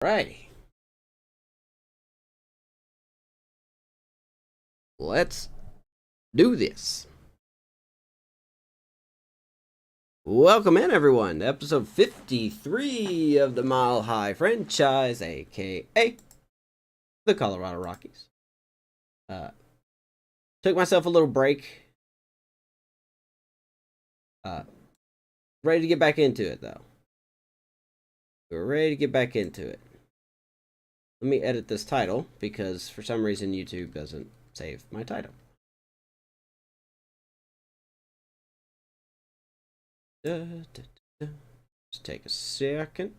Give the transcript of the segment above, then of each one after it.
Righty. Let's do this. Welcome in, everyone, to episode 53 of the Mile High franchise, aka the Colorado Rockies. Took myself a little break. Ready to get back into it, though. We're ready to get back into it. Let me edit this title, because for some reason YouTube doesn't save my title. Just take a second.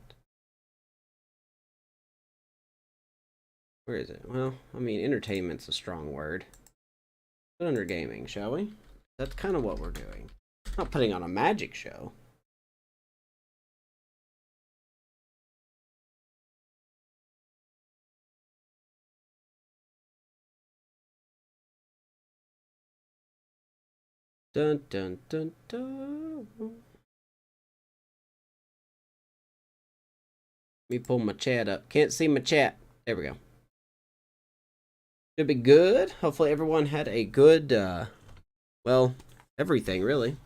Where is it? Well, I mean, entertainment's a strong word. Put under gaming, shall we? That's kind of what we're doing. Not putting on a magic show. Dun dun dun dun. Let me pull my chat up. Can't see my chat. There we go. Should be good. Hopefully everyone had a good, well, everything really.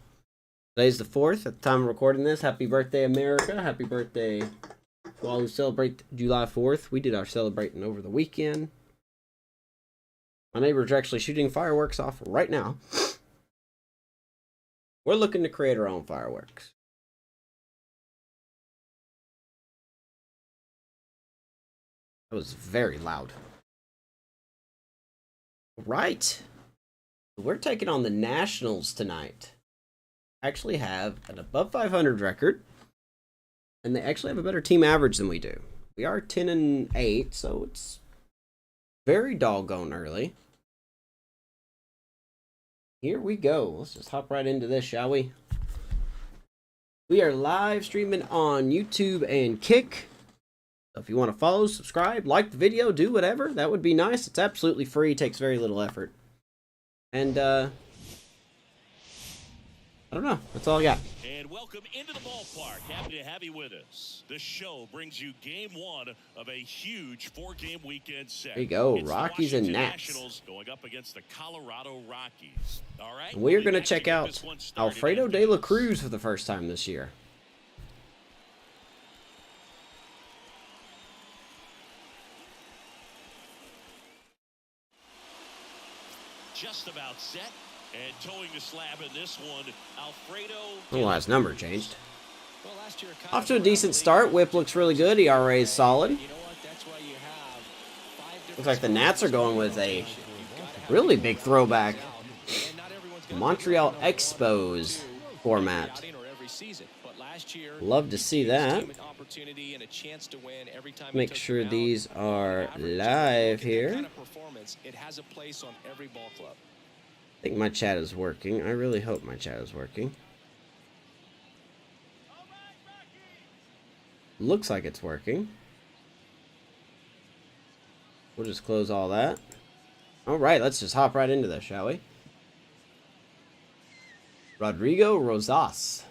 Today's the 4th at the time of recording this. Happy birthday, America. Happy birthday to all who celebrate July 4th. We did our celebrating over the weekend. My neighbors are actually shooting fireworks off right now. We're looking to create our own fireworks. That was very loud. Right. We're taking on the Nationals tonight. Actually have an above 500 record. And they actually have a better team average than we do. We are 10-8, so it's very doggone early. Here we go. Let's just hop right into this, shall we? We are live streaming on YouTube and Kick. So if you want to follow, subscribe, like the video, do whatever, that would be nice. It's absolutely free, takes very little effort. And, I don't know. That's all I got. And welcome into the ballpark. Happy to have you with us. The show brings you game one of a huge 4-game weekend set. There you go. It's Rockies the and Washington Nats. Nationals going up against the Colorado Rockies. All right. And we are going to Back check get out this one started Alfredo after de la this. Cruz for the first time this year. Just about set. And towing the slab in this one, Alfredo. Oh, his number changed. Off to a decent start. Whip looks really good. ERA is solid. Looks like the Nats are going with a really big throwback Montreal Expos format. Love to see that. Make sure these are live here. I think my chat is working. I really hope my chat is working. Looks like it's working. We'll just close all that. Alright, let's just hop right into this, shall we? Rodrigo Rosas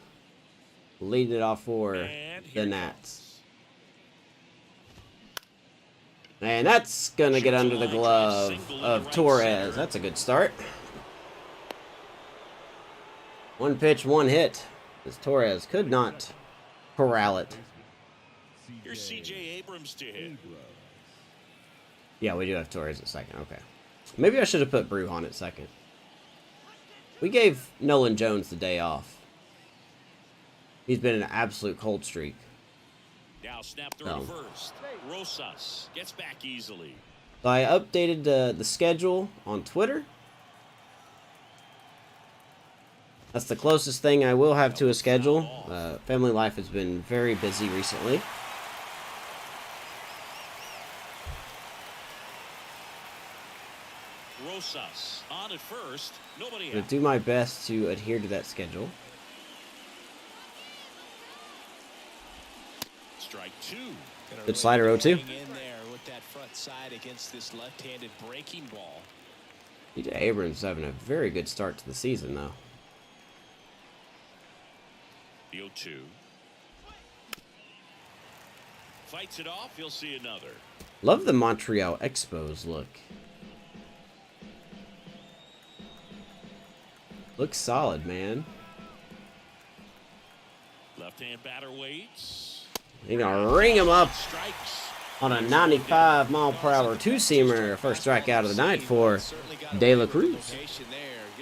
leading it off for the Nats. And that's gonna get under the glove of Torres. That's a good start. One pitch, one hit. This Torres could not corral it. Here's C.J. Abrams to hit. Yeah, we do have Torres at second. Okay. Maybe I should have put Brew on at second. We gave Nolan Jones the day off. He's been an absolute cold streak. Now snap through first. Rosas gets back easily. So I updated the schedule on Twitter. That's the closest thing I will have to a schedule. Family life has been very busy recently. Rosas on at first. Nobody I'm going to do my best to adhere to that schedule. Strike two. Good slider 0-2. In there with that front side against this left-handed breaking ball. C.J. Abrams having a very good start to the season, though. The 0-2. fights it off, he'll see another. Love the Montreal Expos look. Looks solid, man. Left-hand batter waits. You're gonna ring him up Strikes. on a 95-mile-per-hour two-seamer. First strikeout of the night for De La Cruz.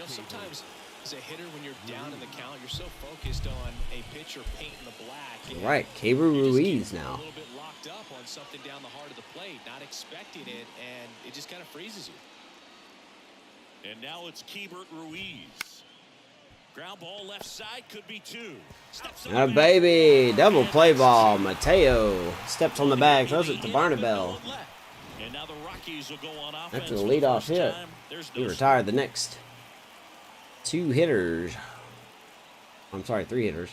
Sometimes as a hitter, when you're down in the count, you're so focused on a pitcher painting the black. Right, Cabra Ruiz now. A little bit locked up on something down the heart of the plate, not expecting it, and it just kind of freezes you. And now it's Keibert Ruiz. Ground ball left side, could be two. Steps on A the baby, bag. double play ball. Mateo steps on the bag, throws it to Barnabel. And now the Rockies will go on offense. After the for leadoff first hit, time. There's he no retired the next two hitters. I'm sorry, three hitters.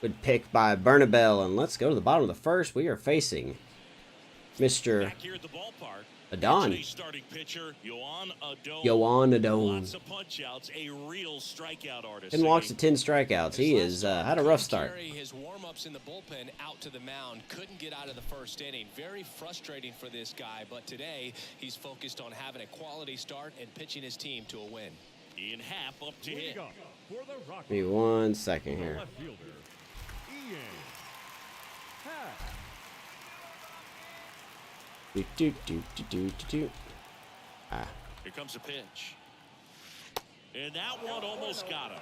Good pick by Bernabel, and let's go to the bottom of the first. We are facing Mr. back here at the ballpark. Adon. Today's starting pitcher, Yohan Adon. Yohan Adon. Lots of punch outs, a real strikeout artist. 10 walks to 10 strikeouts. He is had a rough start. His warm-ups in the bullpen out to the mound, couldn't get out of the first inning. Very frustrating for this guy, but today he's focused on having a quality start and pitching his team to a win. Ian Happ up to hit. Give me 1 second here. Ah. Here comes a pitch. And that one almost got him.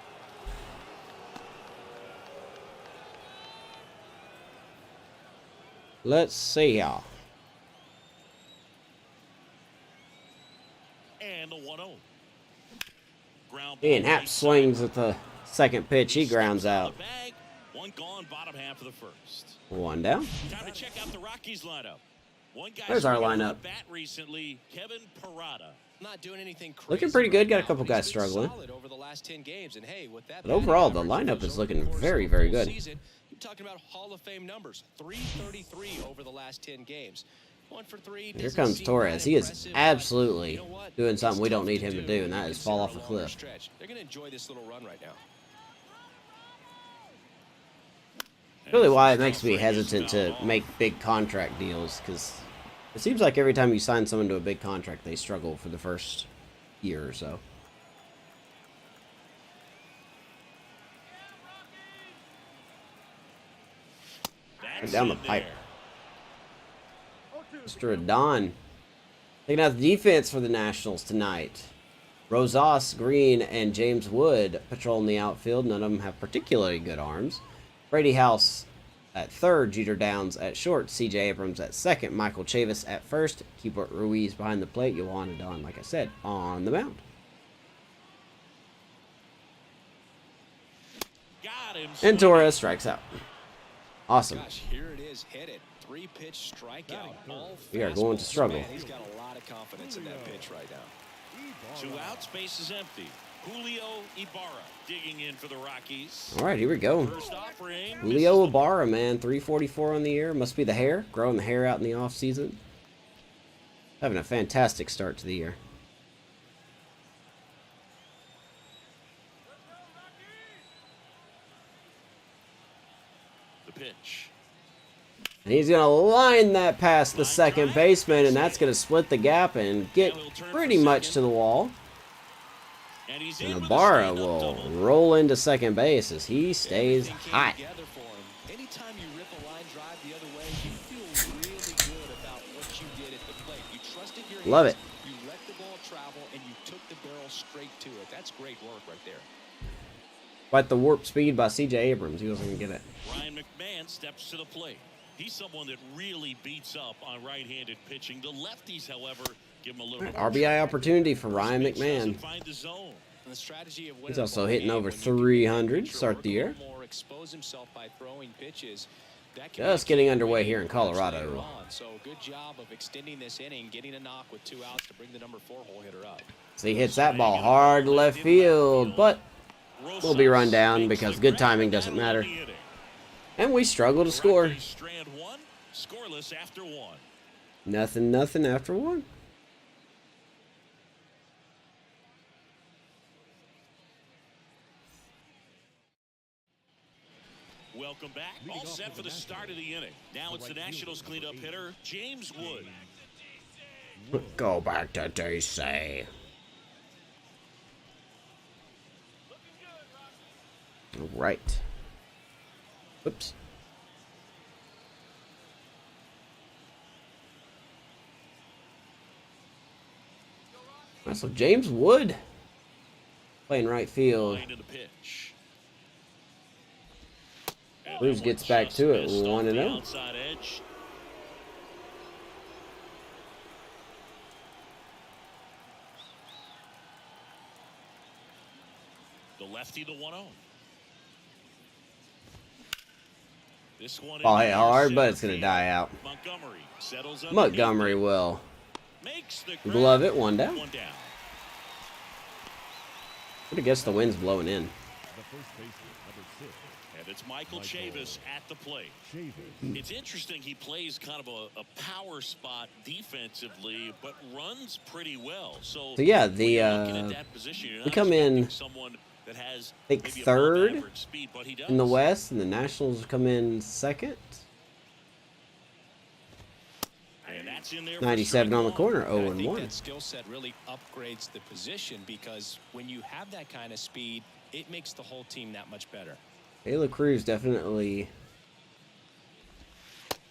Let's see y'all. And a 1-0. Ground ball Ian Happ right swings side. at the second pitch. He grounds Steps on out. the bag. One gone, bottom half of the first. One down. Time to check out the Rockies lineup. One guy There's our struggling lineup. with bat recently, Kevin Parada. Not doing anything crazy. Looking pretty good. Got a right couple now, but guys he's been struggling. solid over the last 10 games. And hey, with that But overall, the batting lineup average is over the looking course very, of very the full good. season, you're talking about Hall of Fame numbers. 333 over the last 10 games. 1 for 3. Here doesn't comes seem Torres. that He is impressive, but absolutely you know what? doing It's something we don't tough need him to do, and that when is you fall consider off a a longer cliff. stretch. They're going to enjoy this little run right now. Really why it makes me hesitant to make big contract deals, because it seems like every time you sign someone to a big contract, they struggle for the first year or so. That's Down the in pipe. there. Mr. Adon taking out the defense for the Nationals tonight. Rosas, Green, and James Wood patrolling the outfield. None of them have particularly good arms. Brady House at third, Jeter Downs at short, C.J. Abrams at second, Michael Chavis at first, Keibert Ruiz behind the plate, Yohan Adon, like I said, on the mound. Got him. And Torres strikes out. Awesome. Gosh, here it is, hit it. 3-pitch strikeout. All We are going to fastballs. struggle. Man, he's got a lot of confidence in that pitch right now. 2 outs, base is empty. Julio Ibarra digging in for the Rockies. All right, here we go. First offering. Julio Ibarra, man, 344 on the year. Must be the hair, growing the hair out in the off season. Having a fantastic start to the year. The pitch. And he's going to line that past the second baseman, and that's going to split the gap and get pretty much to the wall. And he's And in with a Ibarra stand-up will double. roll into second base as he stays Everything came hot. together for him. Anytime you rip a line drive the other way, you feel really good about what you did at the plate. You trusted your hands, Love it. You let the ball travel, and you took the barrel straight to it. That's great work right there. Quite the warp speed by C.J. Abrams. He wasn't going to get it. Ryan McMahon steps to the plate. He's someone that really beats up on right-handed pitching. The lefties, however, give him a little RBI opportunity for Ryan McMahon. Find the zone. And the strategy of He's winning a also ball hitting game over when you can 300 make to start work the a year. little more, expose himself by throwing pitches. That can Just be getting key underway for here in later Colorado. on. So good job of extending this inning, getting a knock with 2 outs to bring the number 4 hole hitter up. So he hits that ball hard to left field, but we'll be run down because good timing doesn't matter. And we struggle to score. Rockies strand 1, scoreless after 1. Nothing after one. Welcome back. All set for the start of the inning. Now it's the Nationals cleanup hitter, James Wood. Go back to DC. All right. Oops. So James Wood playing right field. Blues gets back to it 1-0. The lefty, the 1-0. This one Ball hit hard, but it's gonna die out. Montgomery settles Montgomery will makes the glove it. One down. One down. But I guess the wind's blowing in. And it's Michael Chavis at the plate. It's interesting, he plays kind of a power spot defensively, but runs pretty well. So yeah, we come in, that has I think, third in the West, and the Nationals come in second. And that's in there 97 on the corner, 0-1. I think that skill set really upgrades the position, because when you have that kind of speed, it makes the whole team that much better. Taylor Cruz definitely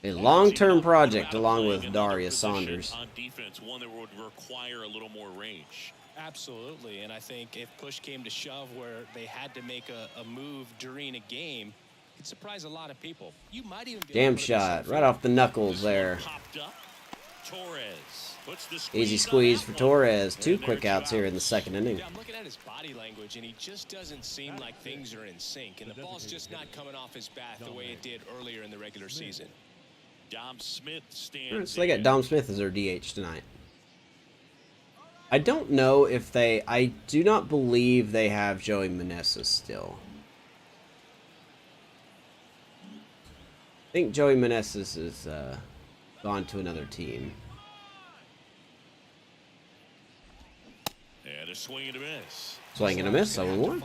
a long-term project, along with Darius Saunders. On defense, one that would require a little more range. Absolutely, and I think if push came to shove where they had to make a move during a game, it'd surprise a lot of people. You might even be Jam shot right off the knuckles there. Easy squeeze for Torres. 2 quick outs here in the second inning. Yeah, I'm looking at his body language, and he just doesn't seem like things are in sync, and the ball's just not coming off his bat the way it did earlier in the regular season. Dom Smith stands. All right, so they got Dom Smith as their DH tonight. I don't know if they... I do not believe they have Joey Meneses still. I think Joey Meneses is gone to another team. And a swing and a miss. Swing and a miss, 0-1.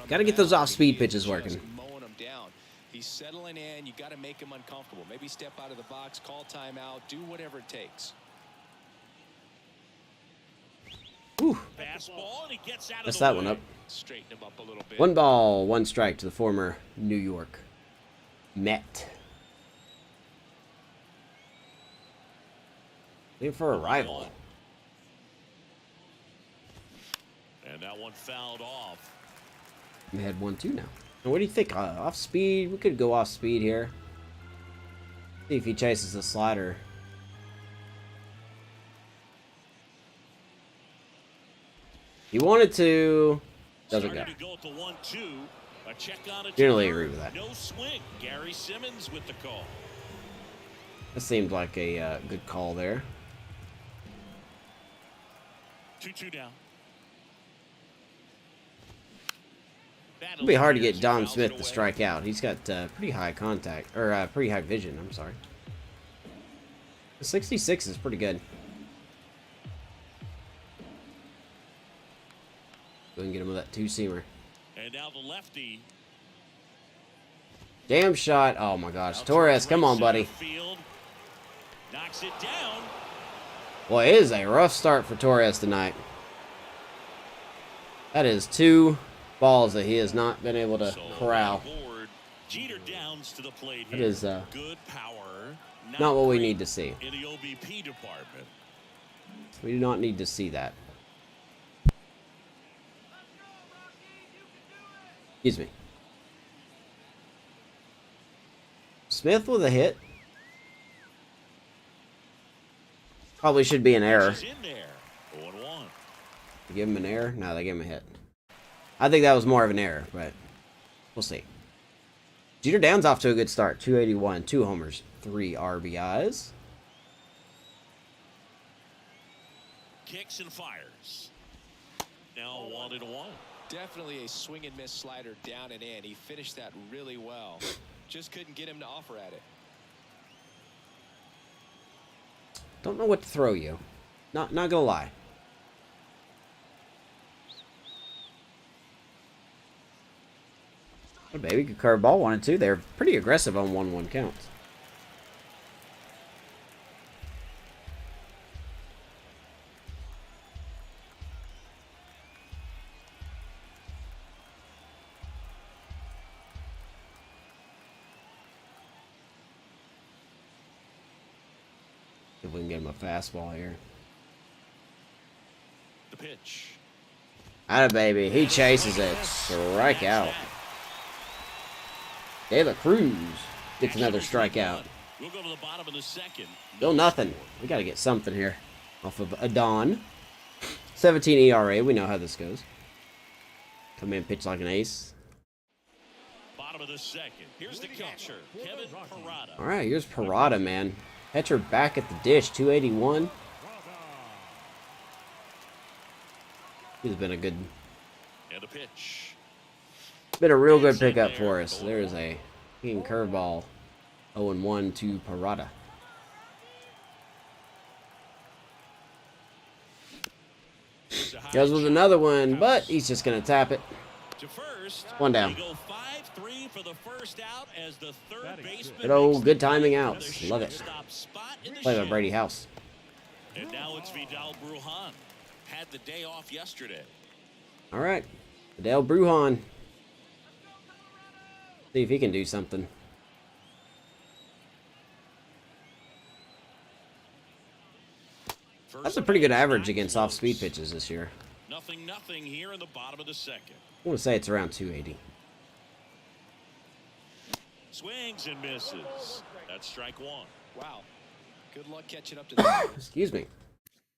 Got to get those off-speed pitches working. Mowing him down. He's settling in. You got to make him uncomfortable. Maybe step out of the box, call timeout, do whatever it takes. Whew. Fastball, and he gets out of Messed the that way. one up. Straighten him up a little bit. 1 ball, 1 strike to the former New York Met. Looking for a rival. And that one fouled off. We had 1-2 now. And what do you think? Off speed? We could go off speed here. See if he chases the slider. He wanted to. Doesn't go. Generally agree with that. No swing. Gary Simmons with the call. That seemed like a good call there. 2-2 down. It'll be hard to get Dom Smith to strike out. He's got pretty high contact, or pretty high vision. I'm sorry. The 66 is pretty good. Go and get him with that 2-seamer. And now the lefty. Damn shot. Oh my gosh. Torres, come on, buddy. Knocks it down. Well, it is a rough start for Torres tonight. That is 2 balls that he has not been able to corral. Jeter downs to the plate here. That is good power. Not what we need to see. In the OBP department. We do not need to see that. Excuse me. Smith with a hit. Probably should be an error. In there. 0-1. They give him an error? No, they give him a hit. I think that was more of an error, but we'll see. Jeter Downs off to a good start. 281, 2 homers, 3 RBIs. Kicks and fires. Now 1-1. Definitely a swing and miss slider down and in. He finished that really well. Just couldn't get him to offer at it. Don't know what to throw you. Not gonna lie. Oh, baby, good curveball, 1 and 2. They're pretty aggressive on 1-1 counts. If we can get him a fastball here. The pitch. Atta baby, he chases it. Strike out. De La Cruz gets another strikeout. We'll go to the bottom of the second. Still nothing. We got to get something here off of Adon. 17 ERA. We know how this goes. Come in, pitch like an ace. Bottom of the second. Here's the catcher, Kevin Parada. All right, here's Parada, man. Catcher back at the dish, 281. He's been a good, And the pitch. been a real good pickup for us. There's a king curveball, 0-1 to Parada. Goes with another one, but he's just gonna tap it. To first, One down. They go 5-3 for the first out as the third baseman. Good old makes good the timing play outs. for the Love it. shortstop spot in the Play by shed. Brady House. And now it's Vidal Brujan. Had the day off yesterday. All right, Adele Brujan. See if he can do something. That's a pretty good average against off-speed pitches this year. 0-0 here in the bottom of the second. I want to say it's around 280. Swings and misses. That's strike one. Wow. Good luck catching up to that. Excuse me.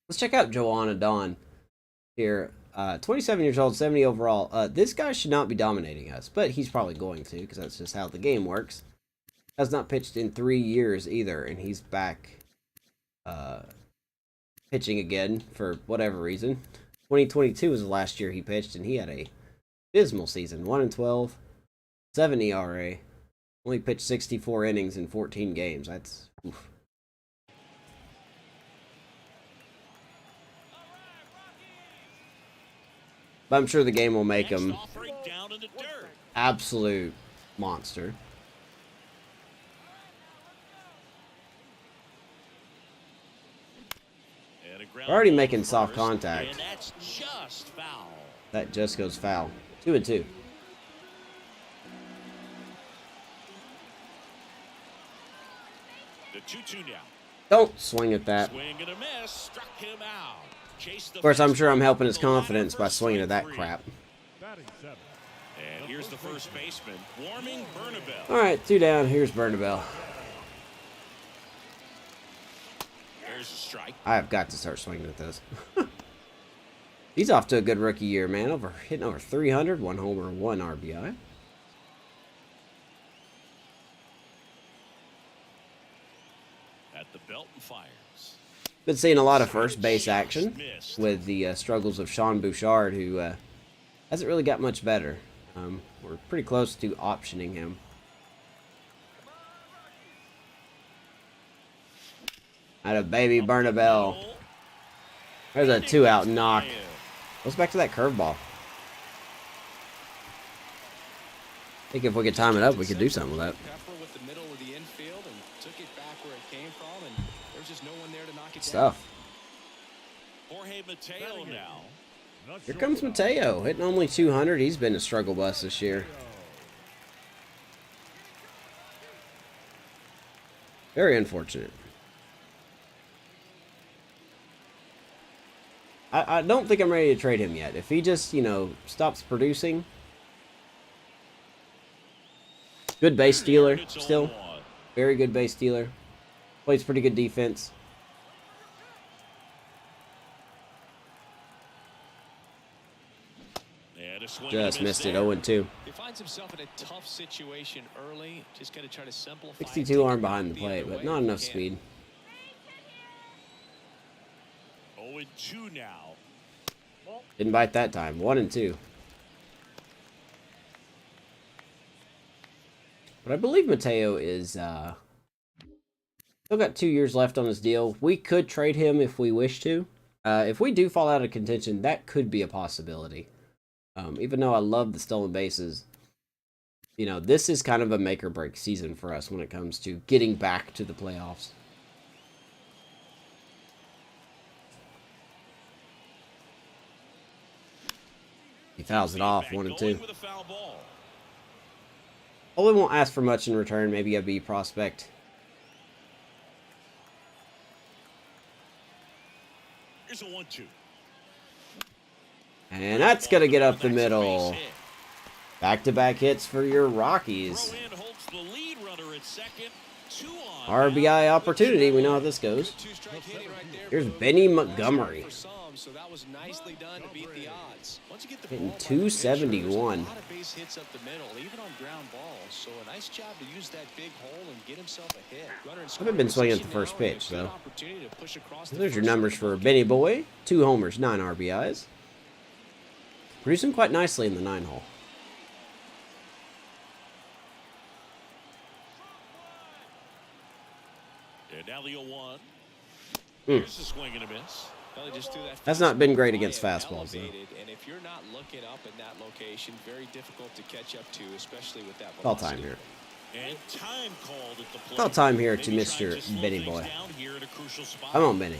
Let's check out Joanna Dawn here. 27 years old, 70 overall. This guy should not be dominating us, but he's probably going to because that's just how the game works. Has not pitched in 3 years either, and he's back pitching again for whatever reason. 2022 was the last year he pitched, and he had a abysmal season. 1-12, 7 ERA. Only pitched 64 innings in 14 games. That's oof. But I'm sure the game will make him Offering down in the dirt. absolute monster. And a ground Already ball making to soft first, contact. And that's just foul. That just goes foul. 2-2. The 2-2 now. Don't swing at that. Swing and a miss. Struck him out. Chased the Of course, I'm sure I'm fastball helping to his the line confidence by for swinging at that strike crap. And here's the first baseman, warming Bernabel. All right, 2 down. Here's Bernabel. There's a strike. I've got to start swinging at this. He's off to a good rookie year, man. Hitting over 300, 1 homer, 1 RBI. At the belt and fires. Been seeing a lot of first base action with the struggles of Sean Bouchard, who hasn't really got much better. We're pretty close to optioning him. Out of baby Bernabel. There's a 2-out knock. Goes back to that curveball. I think if we could time it up, we could do something with that. Pepper with the middle of the infield and took it back where it came from, and there's just no one there to knock it down. Stuff. Jorge Mateo now. Here comes Mateo, hitting only 200. He's been a struggle bus this year. Very unfortunate. I don't think I'm ready to trade him yet. If he just, stops producing. Good base stealer, still. Very good base stealer. Plays pretty good defense. Just missed it, 0-2. He finds himself in a tough situation early. Just got to try to simplify. 62 arm behind the plate, but not enough speed. 0-2 now. Didn't bite that time. 1-2. But I believe Mateo is still got 2 years left on his deal. We could trade him if we wish to. If we do fall out of contention, that could be a possibility. Even though I love the stolen bases, you know, this is kind of a make or break season for us when it comes to getting back to the playoffs. He fouls it off, 1 and 2. Probably won't ask for much in return. Maybe a B prospect. Here's a 1-2. And that's going to get up the middle. Back-to-back hits for your Rockies. RBI opportunity. We know how this goes. Here's Benny Montgomery. Hitting 271. Haven't been swinging at the first pitch, though. So there's your numbers for Benny Boy. 2 homers, 9 RBIs. Producing quite nicely in the 9 hole. And now the 0-1. Here's a swing and a miss. That's not been great against fastballs, though. And if you're not looking up in that location, very difficult to catch up to, especially with that All time here. And time called at the plate. All time here to Mr. Benny Boy. Come on, Benny.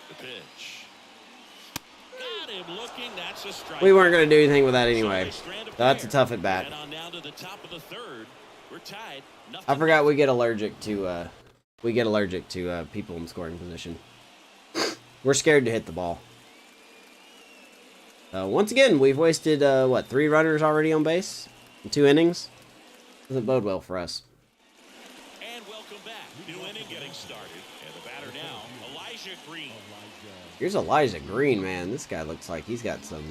The pitch. Got him looking. That's a strike. We weren't going to do anything with that anyway. That's a tough at bat. And on down to the top of the third. We're tied. I forgot we get allergic to people in scoring position. We're scared to hit the ball. Once again, we've wasted, 3 runners already on base in 2 innings? Doesn't bode well for us. And welcome back. New inning getting started. And the batter now, Elijah Green. Here's Elijah Green, man. This guy looks like he's got some,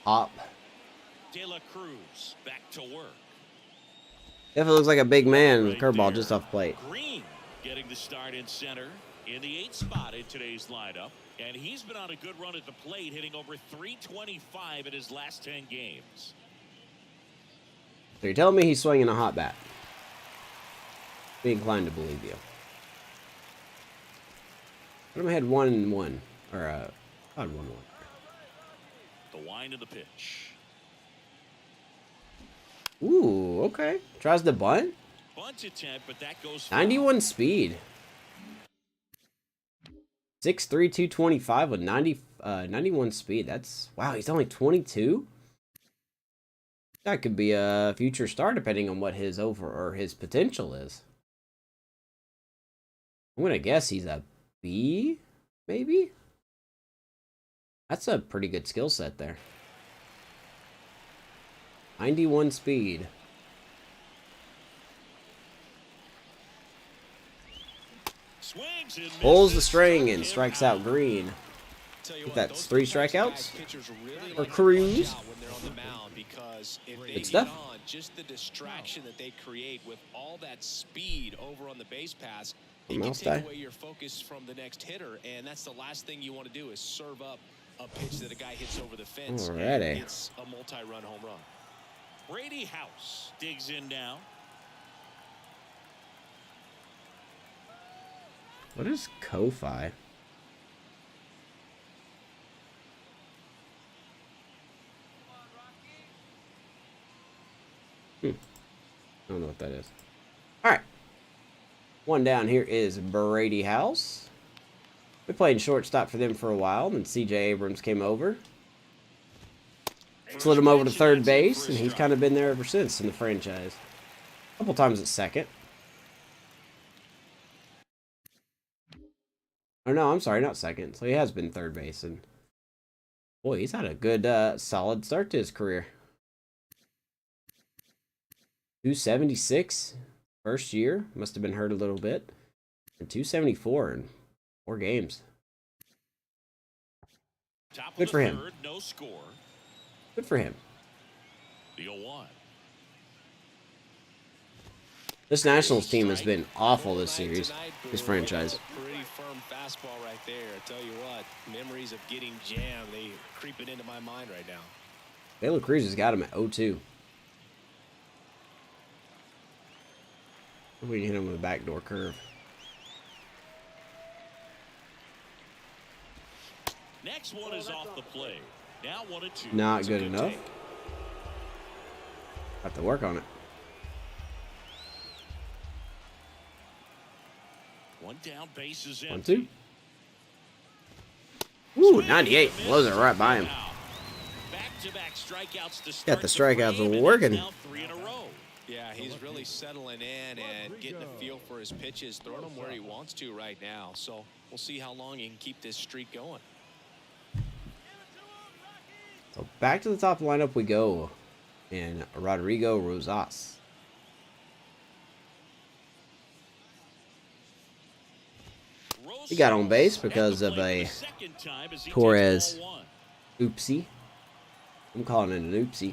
hop. De La Cruz back to work. Definitely looks like a big man with a curveball just off plate. Green getting the start in center in the 8th spot in today's lineup. And he's been on a good run at the plate, hitting over .325 in his last 10 games. So you're telling me he's swinging a hot bat? Be inclined to believe you. What if I had 1-1? Or, I had 1-1. The wind of the pitch. Ooh, okay. Tries the bunt. Bunt attempt, but that goes 91 speed. 6'3", 225 with 91 speed. That's, wow, he's only 22? That could be a future star depending on what his his potential is. I'm going to guess he's a B, maybe? That's a pretty good skill set there. 91 speed. Pulls the string and strikes out Green. I think that's 3 strikeouts for Cruz. Good stuff. Just the distraction that they create with all that speed over on the base pass, it Mouse can take die. away your focus from the next hitter, and that's the last thing you want to do is serve up a pitch that a guy hits over the fence. Alrighty. It's a multi-run home run. Brady House digs in now. What is Ko-Fi? I don't know what that is. Alright. One down here is Brady House. We played shortstop for them for a while, then CJ Abrams came over. Slid him over to third base, and he's kind of been there ever since in the franchise. A couple times at second. Oh no, I'm sorry, not second. So he has been third base, and boy, he's had a good, solid start to his career. 276 first year, must have been hurt a little bit, and 274 in 4 games. Good for him. No score. Good for him. The 0-1. This Nationals team has been awful this series, this franchise. Pretty firm fastball right there. I tell you what, memories of getting jammed, they creeping into my mind right now. De La Cruz has got him at 0-2. We hit him with a backdoor curve. Next one is off the play. Now 1-2. Not good enough. Have to work on it. One down, base is One, empty. two. Ooh, 98. Blows it right by him. Back-to-back strikeouts to start Got the strikeouts frame, and working. that's now 3 in a row. Yeah, he's really settling in and getting a feel for his pitches, throwing them where he wants to right now. So we'll see how long he can keep this streak going. So back to the top lineup we go. And Rodrigo Rosas. He got on base because of a Torres oopsie. I'm calling it an oopsie.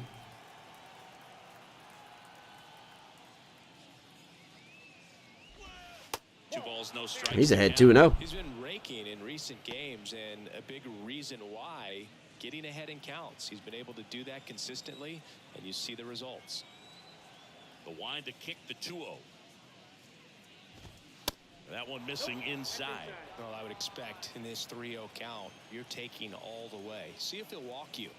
He's ahead 2-0. He's been raking in recent games, and a big reason why, getting ahead in counts. He's been able to do that consistently, and you see the results. The wind to kick the 2-0. That one missing inside. Well, I would expect in this 3-0 count, you're taking all the way. See if he'll walk you.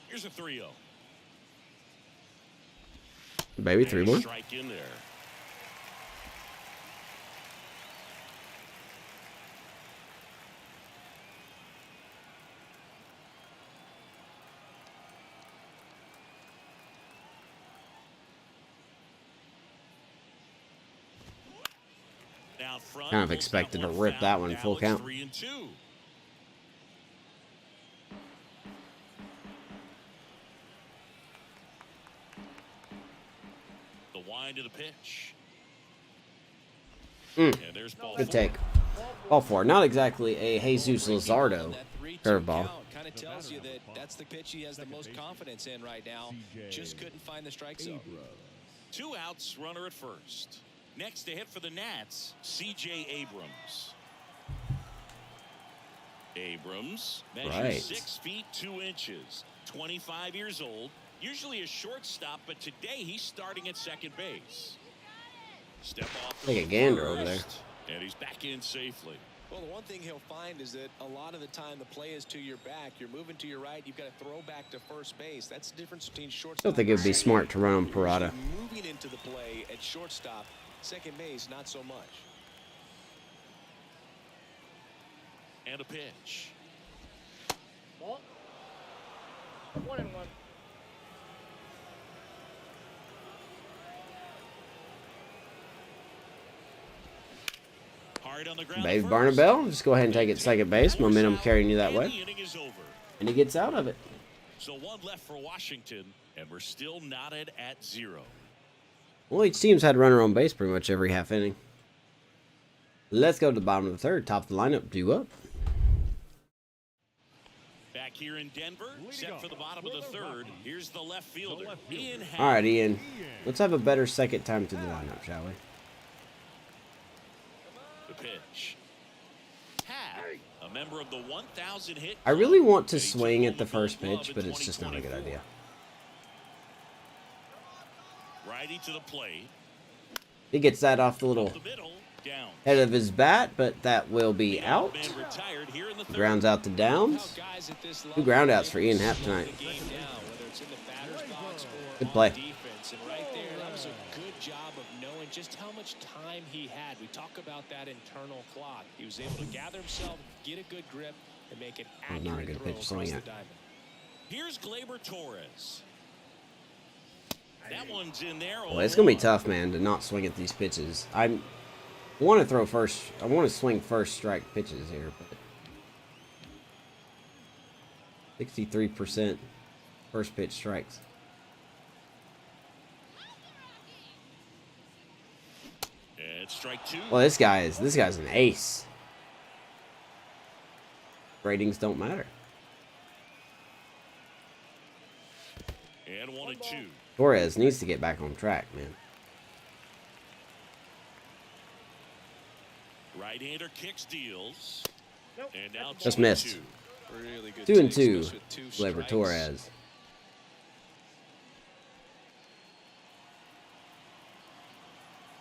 Here's a 3-0. Baby, 3-1. Strike in there. Now front, Kind of expected to rip that one full count. 3-2. The wind of the pitch. And there's ball Good four. take. Ball 4. Not exactly a Jesus Luzardo curveball. Kind of tells you that that's the pitch he has the most confidence in right now. Just couldn't find the strike zone. 2 outs, runner at first. Next to hit for the Nats, C.J. Abrams. Abrams measures Right. 6 feet 2 inches, 25 years old, usually a shortstop, but today he's starting at second base. Step off to Like a the gander over there. first, and he's back in safely. Well, the one thing he'll find is that a lot of the time the play is to your back. You're moving to your right. You've got to throw back to first base. That's the difference between shortstop. Don't think it would be smart to run on Parada. Moving into the play at shortstop, second base, not so much. And a pitch. Ball. 1-1. Hard on the ground Baby first. Barnabell, just go ahead and take it to second base. Momentum Out, carrying you that and way. the inning is over. And he gets out of it. So 1 left for Washington, and we're still knotted at 0. Well, each team's had a runner on base pretty much every half inning. Let's go to the bottom of the third. Top of the lineup, due up. Back here in Denver, set for the bottom of the third. Here's the left fielder, Ian Happ. All right, Ian. Let's have a better second time to the lineup, shall we? The pitch. Happ, a member of the 1,000 hit. I really club, want to and he swing took at the home first Gold pitch, Glove but in it's just not a good 2024. idea. Righty to the plate. He gets that off the little The middle, down. head of his bat, but that will be out. Man retired here in the third. Grounds out to Downs. Guys at this 2 level, ground outs they for can Ian Happ slow tonight. the game down, whether it's in the batter's box or Good on play. defense. And right there, that was a good job of knowing just how much time he had. We talk about that internal clock. He was able to gather himself, get a good grip, and make an Not a accurate good throw pitch to swing across the at. diamond. Here's Gleyber Torres. That one's in there. Well, it's going to be tough, man, to not swing at these pitches. I want to throw first. I want to swing first strike pitches here, but 63% first pitch strikes. And strike 2. Well, this guy's an ace. Ratings don't matter. And 1-2. Torres needs to get back on track, man. Right-hander kicks, deals. Nope. And now Just 2-2. missed. Really good 2-2. takes, with 2 Gleyber strikes. Torres.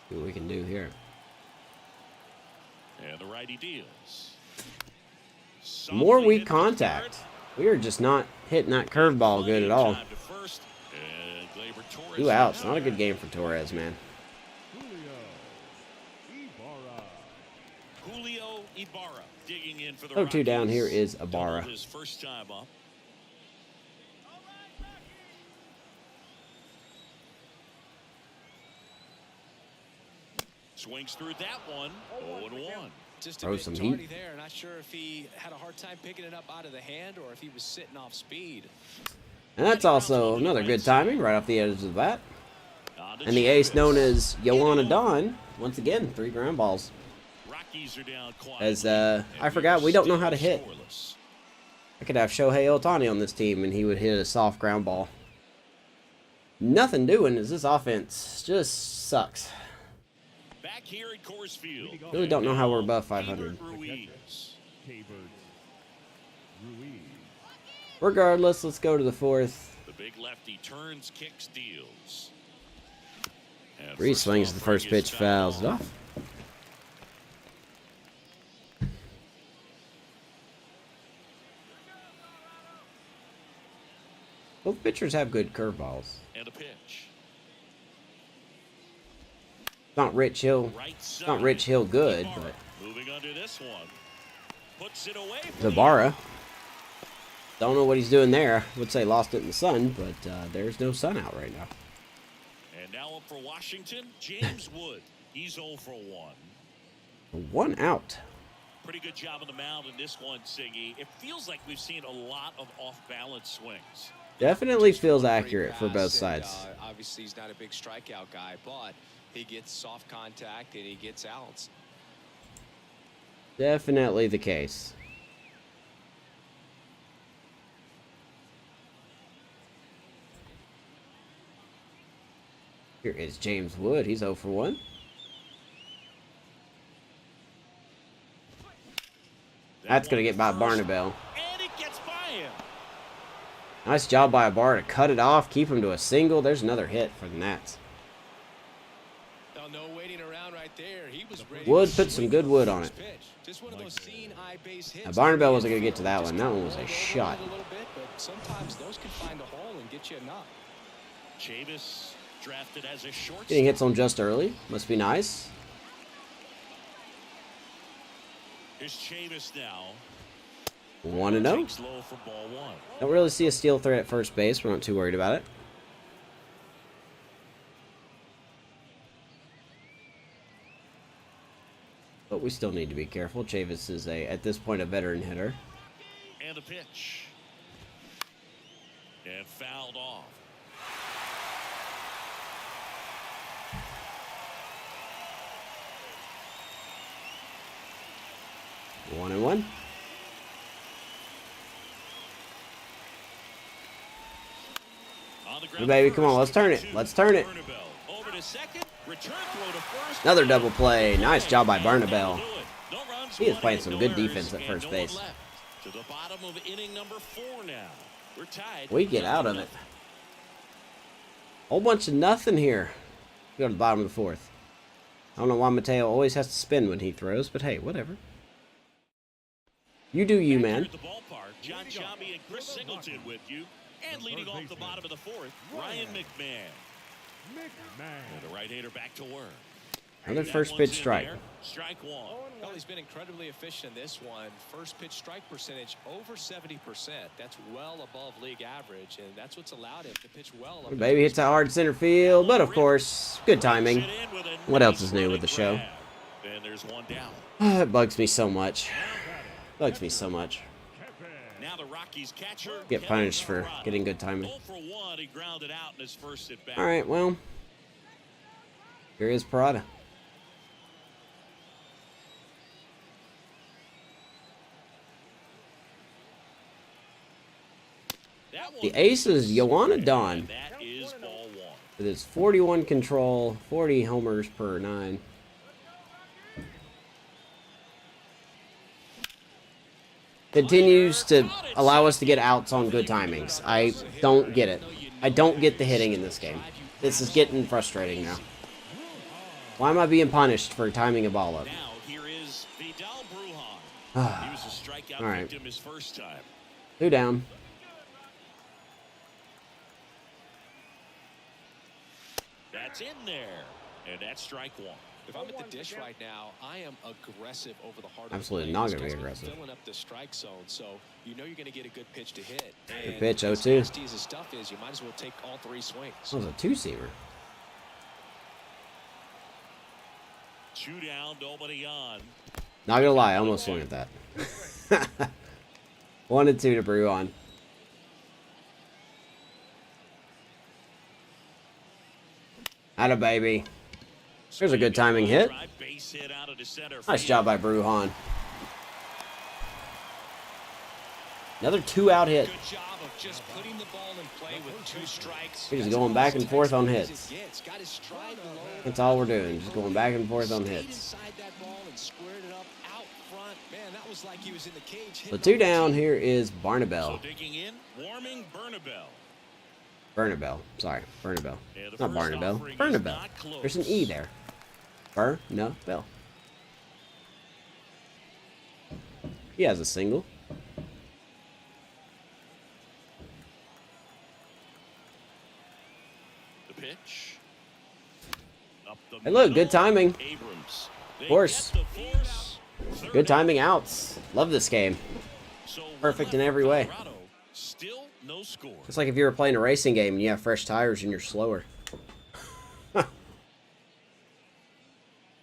See what we can do here. And the righty deals. More weak contact. We are just not hitting that curveball good at all. 2 outs. Not a good game for Torres, man. Julio Ibarra digging in for the 0-2 down. Rockies. Here is Ibarra. His first time up. Swings through that one. 0-1. Just a Throw bit some tardy heat. there. Not sure if he had a hard time picking it up out of the hand or if he was sitting off speed. And that's also another good timing right off the edge of the bat. And the ace known as Joanna Dawn, once again, 3 ground balls. Rockies are down As I forgot, we don't know how to hit. I could have Shohei Ohtani on this team and he would hit a soft ground ball. Nothing doing as this offense just sucks. Back here at Coors Field. Really don't know how we're above 500. Regardless, let's go to the 4th. The big lefty turns, kicks, deals. And Reese swings the first pitch, fouls it off. Both pitchers have good curveballs. And a pitch. Not Rich Hill. Right side. Not Rich Hill good, Ibarra but moving under this one. Puts it away. Ibarra. Don't know what he's doing there. Would say lost it in the sun, but there's no sun out right now. And now up for Washington, James Wood. He's 0 for 1. 1 out. Pretty good job on the mound in this one, Siggy. It feels like we've seen a lot of off-balance swings. Definitely feels accurate for both sides. Obviously, he's not a big strikeout guy, but he gets soft contact and he gets outs. Definitely the case. Here is James Wood. He's 0 for 1. That's going to get by Barnabell. And it gets by him. Nice job by Ibarra to cut it off, keep him to a single. There's another hit for the Nats. Oh, no waiting around right there. He was ready. Wood put some good wood on it. Just one of those seeing eye base hits. Now, Barnabell wasn't going to get to that one. That one was a shot. A little bit, but sometimes those can find a hole and get you a knock. Chavis drafted as a shortstop. Getting hits on just early. Must be nice. Here's Chavis now. 1-0. Takes low for ball 1. Don't really see a steal threat at first base. We're not too worried about it. But we still need to be careful. Chavis is, at this point, a veteran hitter. And a pitch. And fouled off. One and one. Hey, baby, come on, let's turn it. Let's turn it. Over to second, return throw to first. Another double play. Nice job by Barnabell. He is playing some good defense at first base. To the bottom of inning number 4 now. We're tied. We get out of it. Whole bunch of nothing here. Go to the bottom of the 4th. I don't know why Mateo always has to spin when he throws, but hey, whatever. You do you, man. At the ballpark, John Chambi and Chris Singleton with you. And leading off the bottom of the 4th, Ryan McMahon. And the right-hander back to work. Another first pitch strike. Strike 1. Well, he's been incredibly efficient in this one. First pitch strike percentage over 70%. That's well above league average, and that's what's allowed him to pitch well. Baby hits that hard center field, but of course, good timing. What else is new with the show? And there's one down. It bugs me so much. Bugs me so much. Now the Rockies catcher Get punished for getting good timing. 0 for 1, he grounded out in his first at bat. All right, well, here is Parada. The ace is Joanna Dawn. That is ball 1. With his 41 control, 40 homers per 9. Continues to allow us to get outs on good timings. I don't get it. I don't get the hitting in this game. This is getting frustrating now. Why am I being punished for timing a ball up? Now here is Vidal Brujan. He was a strikeout All right. victim his first time. 2 down. That's in there, and that's strike 1. If I'm at the dish right now, I am aggressive over the heart Absolutely of the plate. not gonna be This guy's been aggressive. filling up the strike zone, so you know you're going to get a good pitch to hit. Good pitch, as 0-2. nasty as his stuff is, you might as well take all 3 swings. That was a 2-seamer. 2 down, nobody on. Not gonna lie, I almost swung at that. 1-2 to Brujan. Atta baby. There's a good timing hit. Base hit out of the center Nice field. job by Brujan. Another 2-out hit. Good job of just putting the ball in play with 2 strikes. We're just going back and forth on hits. Got his stride low. That's all we're doing. Just going back and forth on hits. Inside that ball and squared it up out front. Man, that was like he was in the cage. So 2 down. Here is So Barnabell. digging in, warming Bernabel. Bernabell. Sorry, Bernabell. Yeah, the Not first Barnabell. offering is Bernabell. not close. There's an E there. Bernabell. He has a single. The pitch. Up the Hey, look, good middle. timing. Abrams. Of course. Good timing outs. Love this game. Perfect in every way. Still no score. It's like if you were playing a racing game and you have fresh tires and you're slower.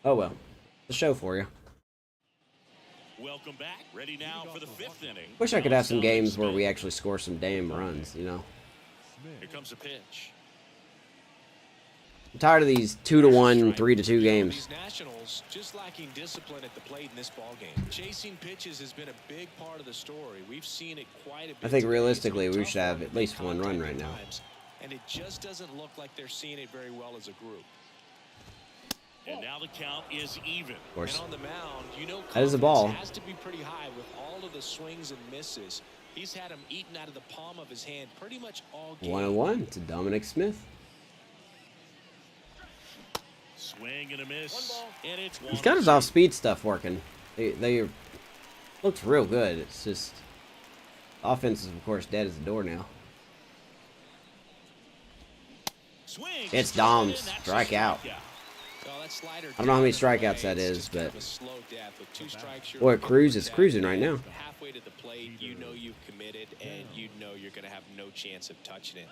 Oh well. The show for you. Welcome back. Ready now for the 5th inning. Wish I could have some games where we actually score some damn runs, you know? Here comes a pitch. I'm tired of these 2-1, 3-2 games. These Nationals just lacking discipline at the plate in this ball game. Chasing pitches has been a big part of the story. We've seen it quite a bit. I think today. realistically It's we tough should have one at least 1 run contact right at now. times, and it just doesn't look like they're seeing it very well as a group. And now the count is even. Of course. And on the mound, you know, That is a confidence ball. has to be pretty high with all of the swings and misses. He's had them eaten out of the palm of his hand pretty much all game. 1-1 to Dominic Smith. Swing and a miss. And it's one. He's got his off-speed stuff working. They looks real good. It's just offense is of course dead as a door now. Swing. It's Dom's strikeout. Well, that slider I don't know how many down and strikeouts that away, it's is, just kind but of a slow death. With 2 strikes, you're boy, looking Cruz for is that cruising right now. Halfway to the plate, you know you've committed, and you know you're going to have no chance of touching it.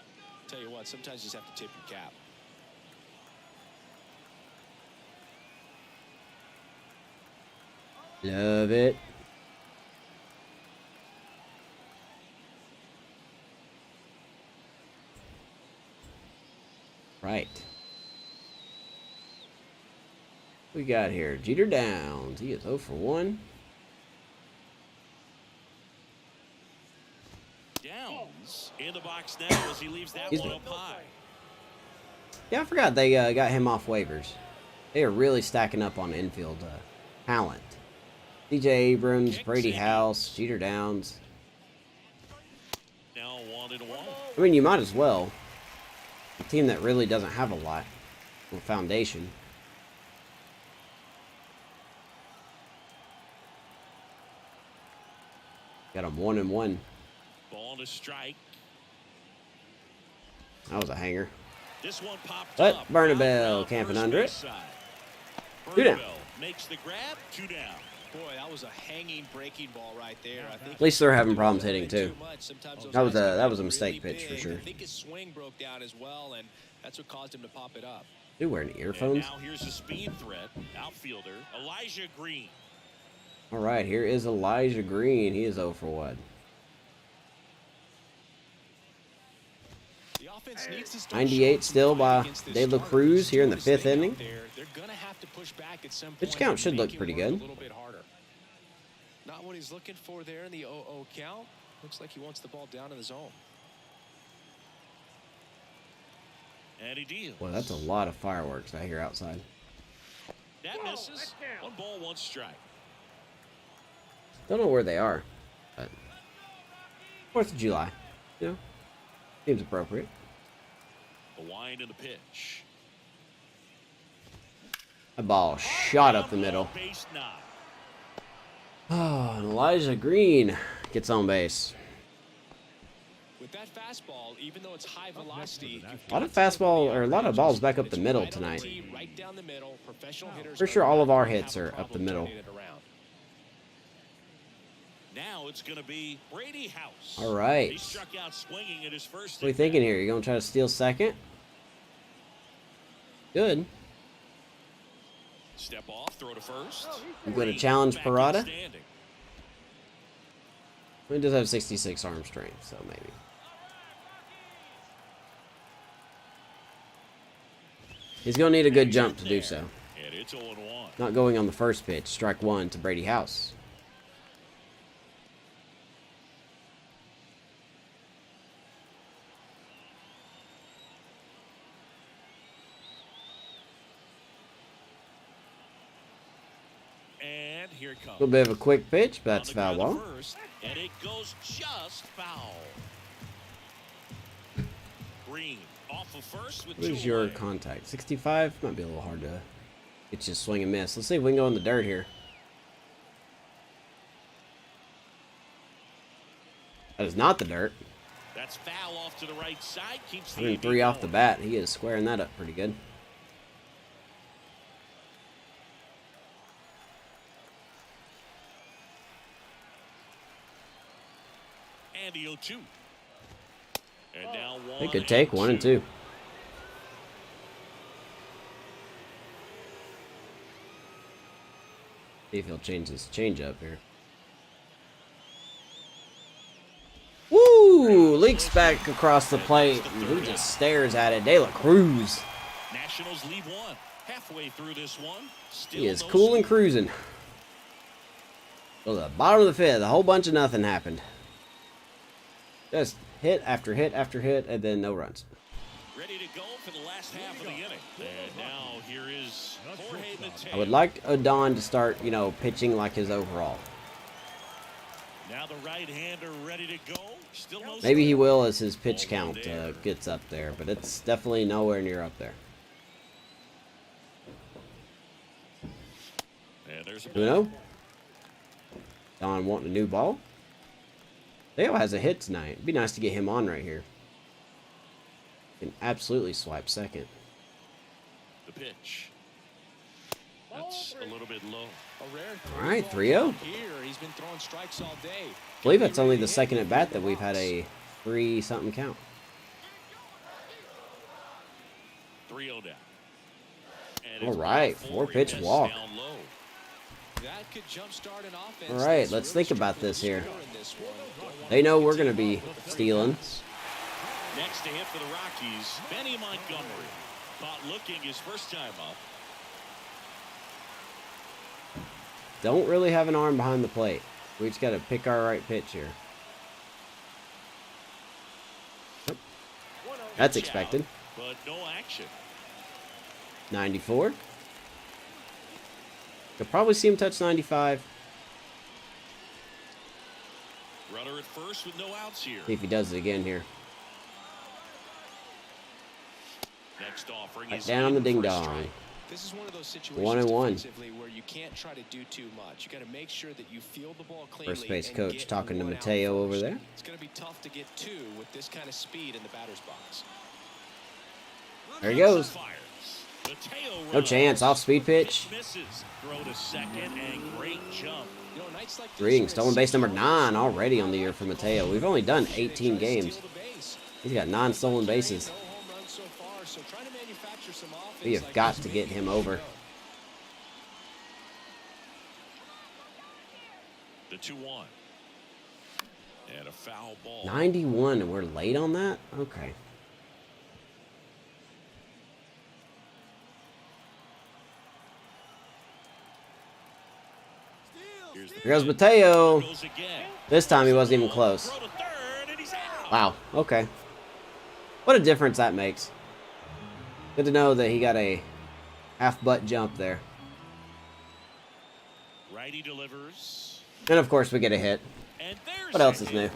Tell you what, sometimes you just have to tip your cap. Love it. Right. We got here Jeter Downs. He is 0 for 1. Downs in the box now as he leaves that He's one the- up high. Yeah, I forgot they got him off waivers. They are really stacking up on infield talent. DJ Abrams, Brady House, Jeter Downs. Now 1-1. I mean, you might as well. A team that really doesn't have a lot of foundation. Got him 1-1. Ball to strike. That was a hanger. This one popped But up. Bernabell Out camping first under it. base side. 2 down. Bernabell makes the grab. 2 down. Boy, that was a hanging breaking ball right there. I think At least they're having problems hitting too. Sometimes those That was guys can a be mistake really pitch for big. sure. I think his swing broke down as well, and that's what caused him to pop it up. Dude, wearing And earphones. now here's a speed threat. Outfielder Elijah Green. All right, here is Elijah Green. He is 0 for 1. The offense needs to start 98 showing some still fight by against this De La starter. Cruz He's here in the doing his 5th thing inning. out there. They're gonna have to push back at some Pitch point count and should make look him pretty work good. A little bit harder. Not what he's looking for there in the 0-0 count. Looks like he wants the ball down in the zone. And he deals. Well, that's a lot of fireworks I hear outside. That misses. 1 ball, 1 strike. Don't know where they are, but 4th of July, you know, seems appropriate. The wind and the pitch. A ball shot up the middle. Base knock. Oh, and Elijah Green gets on base. With that fastball, even though it's high velocity, A lot of fastball, or a lot of balls back up the middle tonight. Right down the middle, professional hitters. For sure, all of our hits are up the middle. Now it's going to be Brady House. All right. He struck out swinging at his first. What are you thinking here? You gonna try to steal second? Good. Step off, throw to first. You going to challenge Parada? He does have 66 arm strength, so maybe. He's going to need a good jump to do so. And it's 0-1. Not going on the first pitch. Strike one to Brady House. And here it comes. A little bit of a quick pitch, but that's foul ball. And it goes just foul. Green off of first with What is 2 your away. contact? 65? Might be a little hard to get you a swing and miss. Let's see if we can go in the dirt here. That is not the dirt. That's foul off to the right side. Keeps I the mean, AB 3 off the going. bat. He is squaring that up pretty good. And the 0-2. And now They 1 could take and 1 and 2. 2. See if he'll change his changeup here. Woo! Leaks back across the plate. And he just stares at it. De La Cruz. Nationals lead 1. Halfway through this one. Still He is no cool and score. cruising. Well, the bottom of the 5th, a whole bunch of nothing happened. Just hit after hit after hit, and then no runs. Ready to go for the last half of the inning. And now here is Jorge Mateo. I would like Odon to start, pitching like his overall. Now the right-hander ready to go. Still no Maybe he score. will as his pitch count gets up there, but it's definitely nowhere near up there. And there's a Uno. Don wanting a new ball. Dale has a hit tonight. It'd be nice to get him on right here. Can absolutely swipe second. the pitch. That's a little bit low. All right, 3-0. Here, he's been throwing strikes all day. I believe that's only the second at bat that we've had a 3-something count. 3-0 down. And All it's right, 4 4-pitch pitch walk. down low. That could jumpstart an offense. All right, that's let's really think about struggling this to here. score in this one. Don't want They know we're going to be stealing. Next to hit for the Rockies, Benny Montgomery. Caught looking his first time up. Don't really have an arm behind the plate. We just got to pick our right pitch here. That's Pitch expected. out, but no action. 94. You'll probably see him touch 95. Runner at first with no outs here. See if he does it again here. Next offering Right is down the in ding for a dong. strike. This is one of those situations 1-1. defensively where you can't try to do too much. You got to make sure that you field the ball cleanly. First base and coach get talking to one out Mateo over first. there. It's going to be tough to get two with this kind of speed in the batter's box. There he goes. Fires. Mateo No chance. Off speed pitch. Misses. Throw to second and great jump. You know, nights like this Reading where stolen it's base number 6-0, 9 already on the year for Mateo. We've only done they 18 try to games. steal the base. He's got 9 stolen bases. No home runs so far, so trying to manufacture some offense We have like got this to may get be him the way to over. go. The 2-1. And a foul ball. 91, and we're late on that? Okay. Here's the Here goes pitch. Mateo. Goes again. This time he wasn't even close. Throw to third, and he's out. Wow. Okay. What a difference that makes. Good to know that he got a half-butt jump there. Righty delivers. And, of course, we get a hit. And there's What else a is hit. new?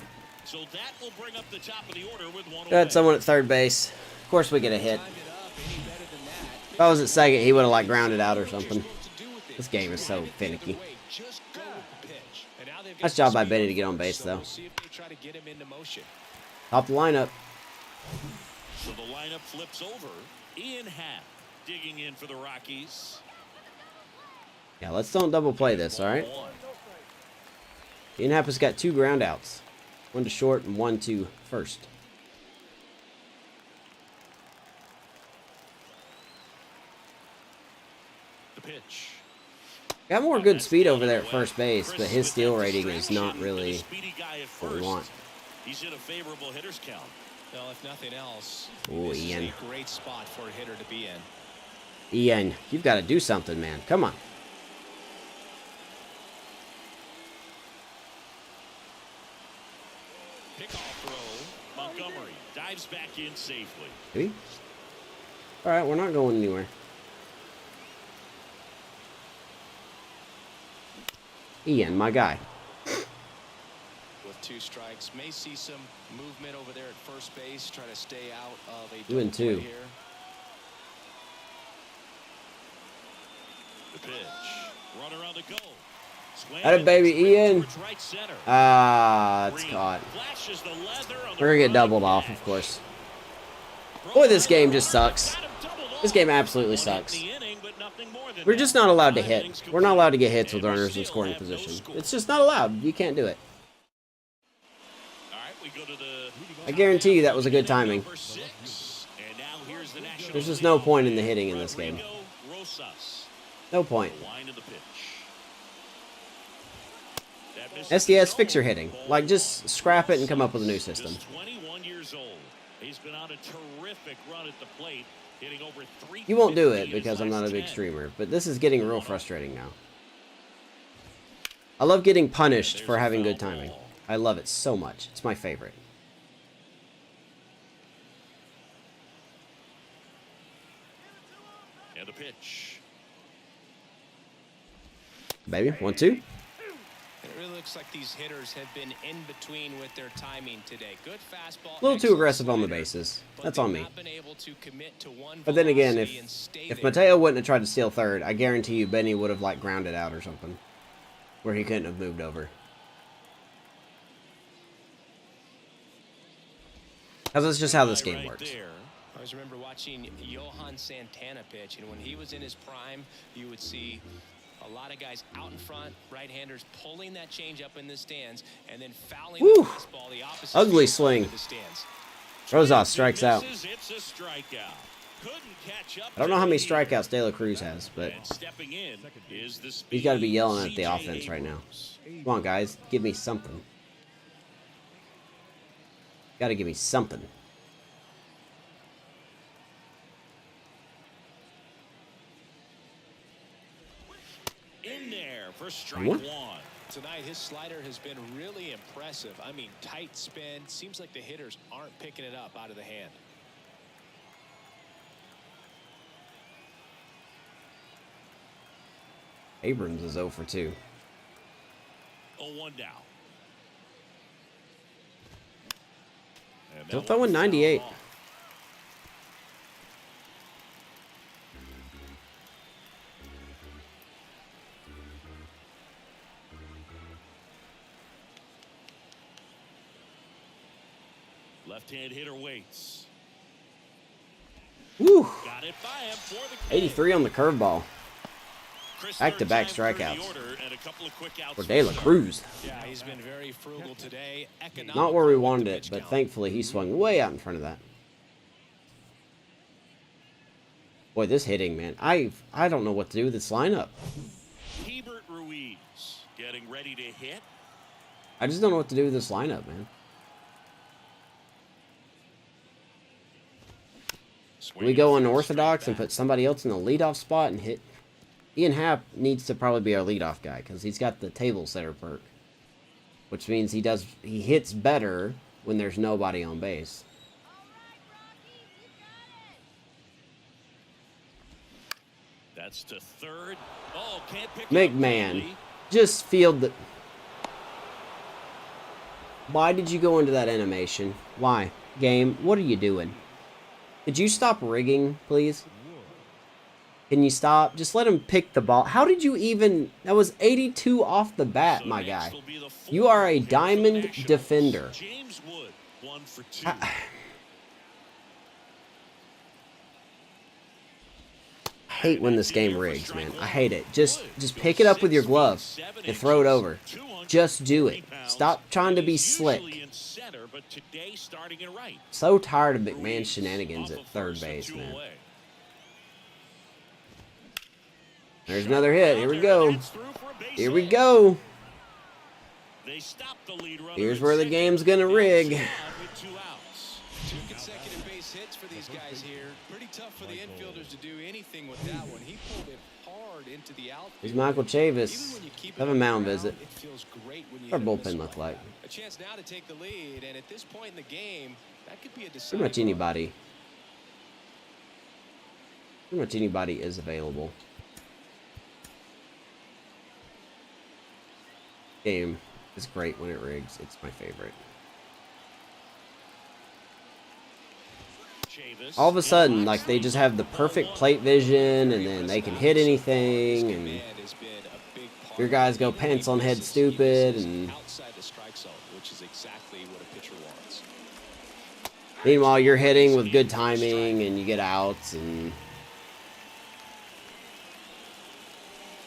So that will bring up the top of the order with one Got away. someone at third base. Of course we get a hit. Timed it up any better than that. If I was at second, he would have like grounded out or something. This game is so finicky. Nice job by Benny to get on base, though. Top the lineup. So the lineup flips over. Ian Happ digging in for the Rockies. Yeah, let's don't double play this, all right? Ian Happ has got 2 ground outs. 1 to short and 1 to first. The pitch. Got more good speed over there at first base, but his steal rating is not really what we want. He's in a favorable hitter's count. Well, if nothing else, Ooh, this Ian. is a great spot for a hitter to be in. Ian, you've got to do something, man. Come on. Pickoff throw. Montgomery dives back in safely. Maybe? All right, we're not going anywhere. Ian, my guy. With 2 strikes, may see some movement over there at first base, try to stay out of a 2 and 2. here. The pitch. Run around the goal. Had it, baby, Ian. Right center. Ah, it's caught. Flashes the leather on the We're going to get doubled right off, edge. of course. Boy, this game just sucks. This game absolutely sucks. We're just not allowed to hit. We're not allowed to get hits with runners in scoring position. It's just not allowed. You can't do it. I guarantee you that was a good timing. There's just no point in the hitting in this game. No point. SDS, fix your hitting. Like, just scrap it and come up with a new system. 21 years old. He's been on a terrific run at the plate, hitting over 350. You won't do it because I'm not a big streamer, but this is getting real frustrating now. I love getting punished for having good timing. I love it so much. It's my favorite. And the pitch. Baby, 1-2. It really looks like these hitters have been in between with their timing today. Good fastball. A little too aggressive on the bases. That's on me. But then again, if Mateo wouldn't have tried to steal third, I guarantee you Benny would have like grounded out or something, where he couldn't have moved over. Because that's just how this game works. I always remember watching Johan Santana pitch, and when he was in his prime, you would see a lot of guys out in front, right-handers pulling that change up in the stands, and then fouling the fastball the opposite. Ugly swing. The stands. Rosas strikes out. It's a strikeout. Couldn't catch up. I don't know how many strikeouts De La Cruz has, but And stepping in is the he's got to be speed, yelling at the CJ offense right now. Abrams. Come on, guys. Give me something. Got to give me something. In there for strike What? one. Tonight, his slider has been really impressive. I mean, tight spin. Seems like the hitters aren't picking it up out of the hand. Abrams is 0 for 2. 0-1 down. And Still that throwing one 98. fouled off. Left-hand hitter waits. Woo! Got it by him for the kill. 83 on the curveball. Chris, Back-to-back third time through the strikeouts. order and a couple of quick outs For De La Cruz. Yeah, he's been very frugal today. Not where we Economical wanted with the it, pitch but count. thankfully he swung way out in front of that. Boy, this hitting, man. I don't know what to do with this lineup. Hebert Ruiz getting ready to hit. I just don't know what to do with this lineup, man. Do we go unorthodox and put somebody else in the leadoff spot and hit? Ian Happ needs to probably be our leadoff guy because he's got the table setter perk, which means he hits better when there's nobody on base. That's to third. Oh, can't pick McMahon, up. just field the. Why did you go into that animation? Why? Game, what are you doing? Could you stop rigging, please? Can you stop? Just let him pick the ball. How did you even... That was 82 off the bat, my guy. You are a diamond defender. James Wood, 1 for 2. I hate when this game rigs, man. I hate it. Just pick it up with your glove and throw it over. Just do it. Stop trying to be slick. So tired of McMahon's shenanigans at third base, man. There's another hit. Here we go. Here we go. Here's where the game's gonna rig. 2 consecutive base hits for these guys here. Pretty tough for the infielders to do anything with that one. He pulled it hard into the outfield. Here's Michael Chavis. Have a mound visit. It feels great when you Our hit him this bullpen look way. like? A chance now to take the lead, and at this point in the game, that could be a Pretty much deciding anybody. Pretty much anybody is available. Game is great when it rigs. It's my favorite. All of a sudden, like, they just have the perfect plate vision, and then they can hit anything, and your guys go pants on head stupid, and meanwhile you're hitting with good timing, and you get outs, and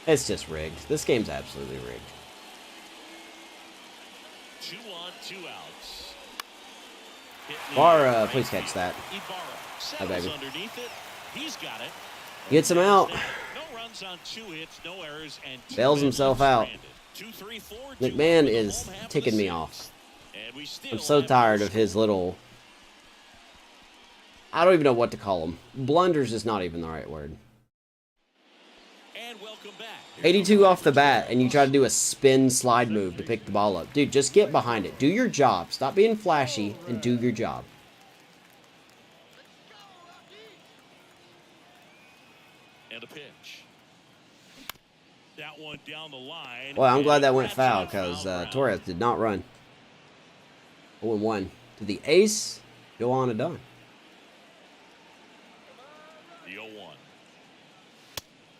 it's just rigged. This game's absolutely rigged. 2 on, 2 outs. Barra, please catch that. Hi, baby. He's got it. Gets him out. No runs on 2 hits, no errors, and 2 Bails himself out. 2, 3, 4, McMahon is ticking me off. I'm so tired of his little... I don't even know what to call him. Blunders is not even the right word. And welcome back. 82 off the bat, and you try to do a spin slide move to pick the ball up. Dude, just get behind it. Do your job. Stop being flashy and do your job. And a pitch. That one down the line. Well, I'm glad that went foul because Torres did not run. 0-1 to the ace, Joanna Dunn. The 0-1.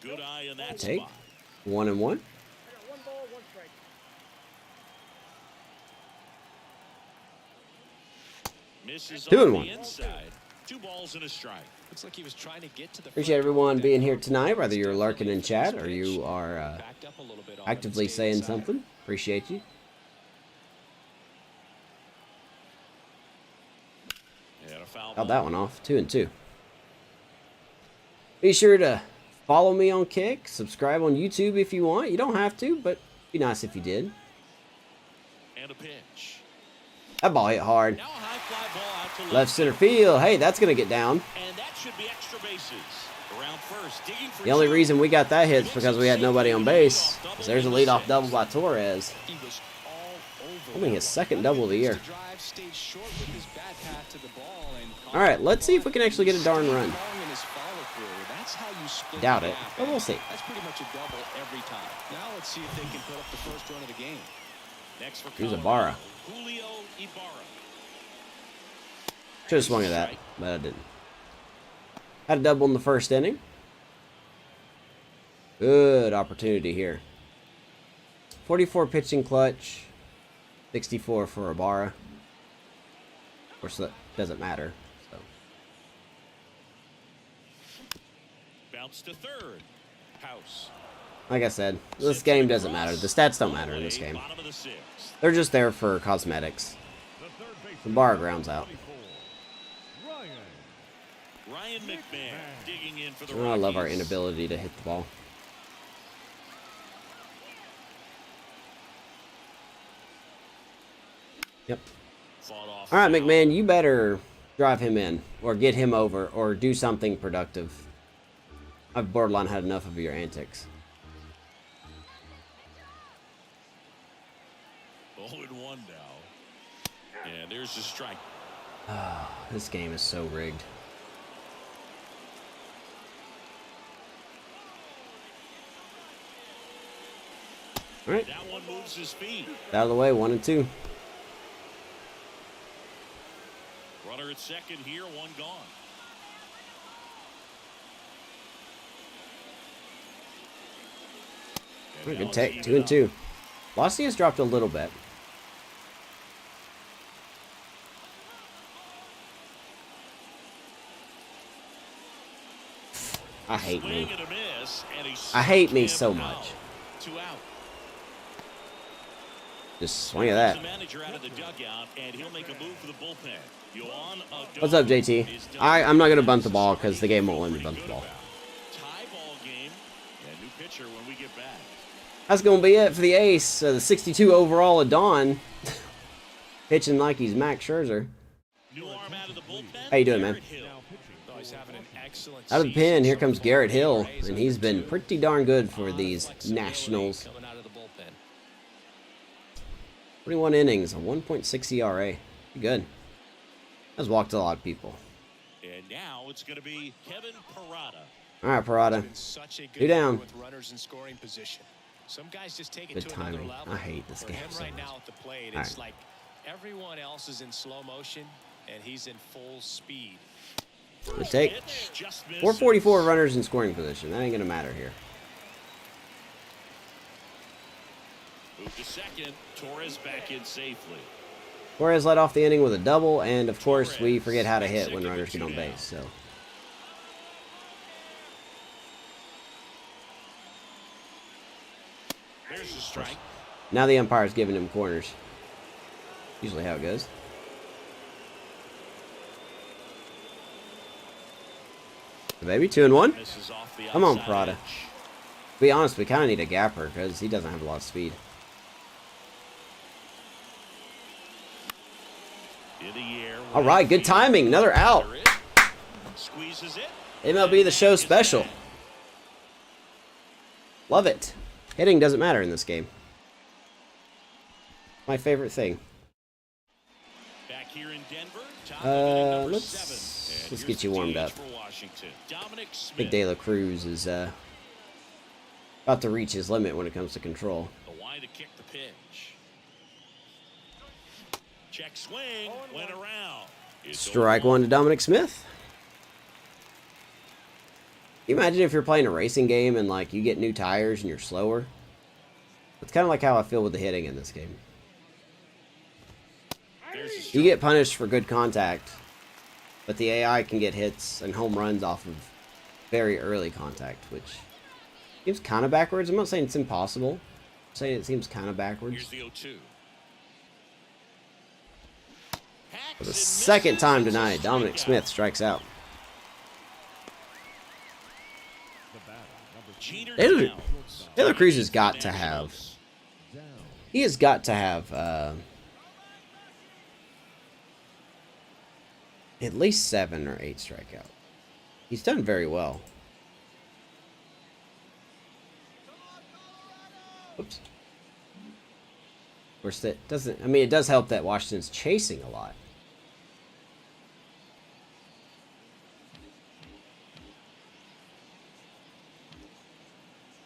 Good eye in that Take spot. 1-1. 1 ball, 1 strike. Misses 2 and on 1. the inside. 2 balls and a strike. Looks like he was trying to get to the Appreciate everyone being here tonight, whether you're lurking in chat or you are actively saying something. Appreciate you. Got that one off. 2 and 2. Be sure to follow me on Kick. Subscribe on YouTube if you want. You don't have to, but it'd be nice if you did. And a pitch. That ball hit hard. Now a high fly ball out to Left center field. Hey, that's going to get down. And that should be extra bases. Around first, digging for The only 2. reason we got that hit is because we had nobody on base. 'Cause there's a leadoff double by Torres. He was all over. Only his second double of the year. Drive stayed short with his bat path to the ball, and All right, let's see if we can actually get a darn run. long in his follow-through. That's how you split Doubt the it, gap, but we'll and see. That's pretty much a double every time. Now let's see if they can put up the first run of the game. Next for Here's Colorado, Ibarra. Julio Ibarra. Should have swung at that, but I didn't. Had a double in the first inning. Good opportunity here. 44 pitching clutch. 64 for Ibarra. Of course, that doesn't matter. So. Bounce to third. House. Like I said, this game doesn't matter. The stats don't matter in this game. Bottom of the 6th. They're just there for cosmetics. Ibarra grounds out. Ryan McMahon digging in for the Oh, I love our Rockies. inability to hit the ball. Yep. Fought off All right, foul. McMahon, you better drive him in or get him over or do something productive. I've borderline had enough of your antics. 0-1 now. And there's the strike. This game is so rigged. All right, That one moves his feet. out of the way, 1 and 2. Runner at second here, 1 gone. Good take. 2-2. Velocity has dropped a little bit. I hate me. I hate me so much. Just swing at that. What's up, JT? I'm not going to bunt the ball because the game won't let me bunt the ball. That's going to be it for the ace. The 62 overall of Dawn. Pitching like he's Max Scherzer. How you doing, man? Out of the pen, here comes Garrett Hill. And he's been pretty darn good for these Nationals. 21 innings, a 1.6 ERA. Pretty good. Has walked a lot of people. And now it's going to be Kevin Parada. All right, Parada. Two down. With runners in scoring position. Some guys just take it Good to another timing. level. I hate this For game him so right much. now at the plate, All it's right. like everyone else is in slow motion and he's in full speed. Good take. 444 runners in scoring position. That ain't going to matter here. Move to second. Torres back in safely. Torres led off the inning with a double, and of course, we forget how to hit when runners get on base. So, There's the strike. now the umpire's giving him corners. Usually how it goes. Baby, 2-1. Misses off the Come on, outside Parada. edge. To be honest, we kind of need a gapper because he doesn't have a lot of speed. In the air. All right, good timing. Another out. Squeezes it. MLB The Show special. Love it. Hitting doesn't matter in this game. My favorite thing. Back here in Denver. Top of inning number Let's 7. And get here's you the warmed DH up. for Washington. Dominic Smith. Big De La Cruz is about to reach his limit when it comes to control. The wide to kick the pitch. Check swing. Went around. It's Strike over. one to Dominic Smith. Can you imagine if you're playing a racing game and like you get new tires and you're slower? It's kind of like how I feel with the hitting in this game. There's the You strike. get punished for good contact, but the AI can get hits and home runs off of very early contact, which seems kind of backwards. I'm not saying it's impossible. I'm saying it seems kind of backwards. Here's the 0-2. For the second time tonight, Dominic Smith strikes out. Taylor, Taylor Cruz has got to have. He has got to have at least 7 or 8 strikeout. He's done very well. Oops. Of course, that doesn't. I mean, it does help that Washington's chasing a lot.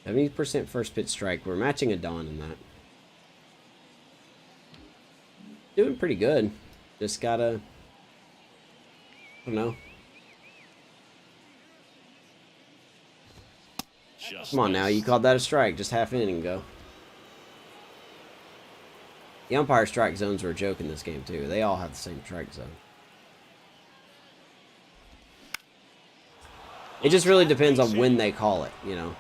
%, first pitch strike. We're matching a Dawn in that. Doing pretty good. Just gotta. I don't know. Come on now, you called that a strike just half inning ago. The umpire strike zones are a joke in this game too. They all have the same strike zone. It just really depends on when they call it, you know.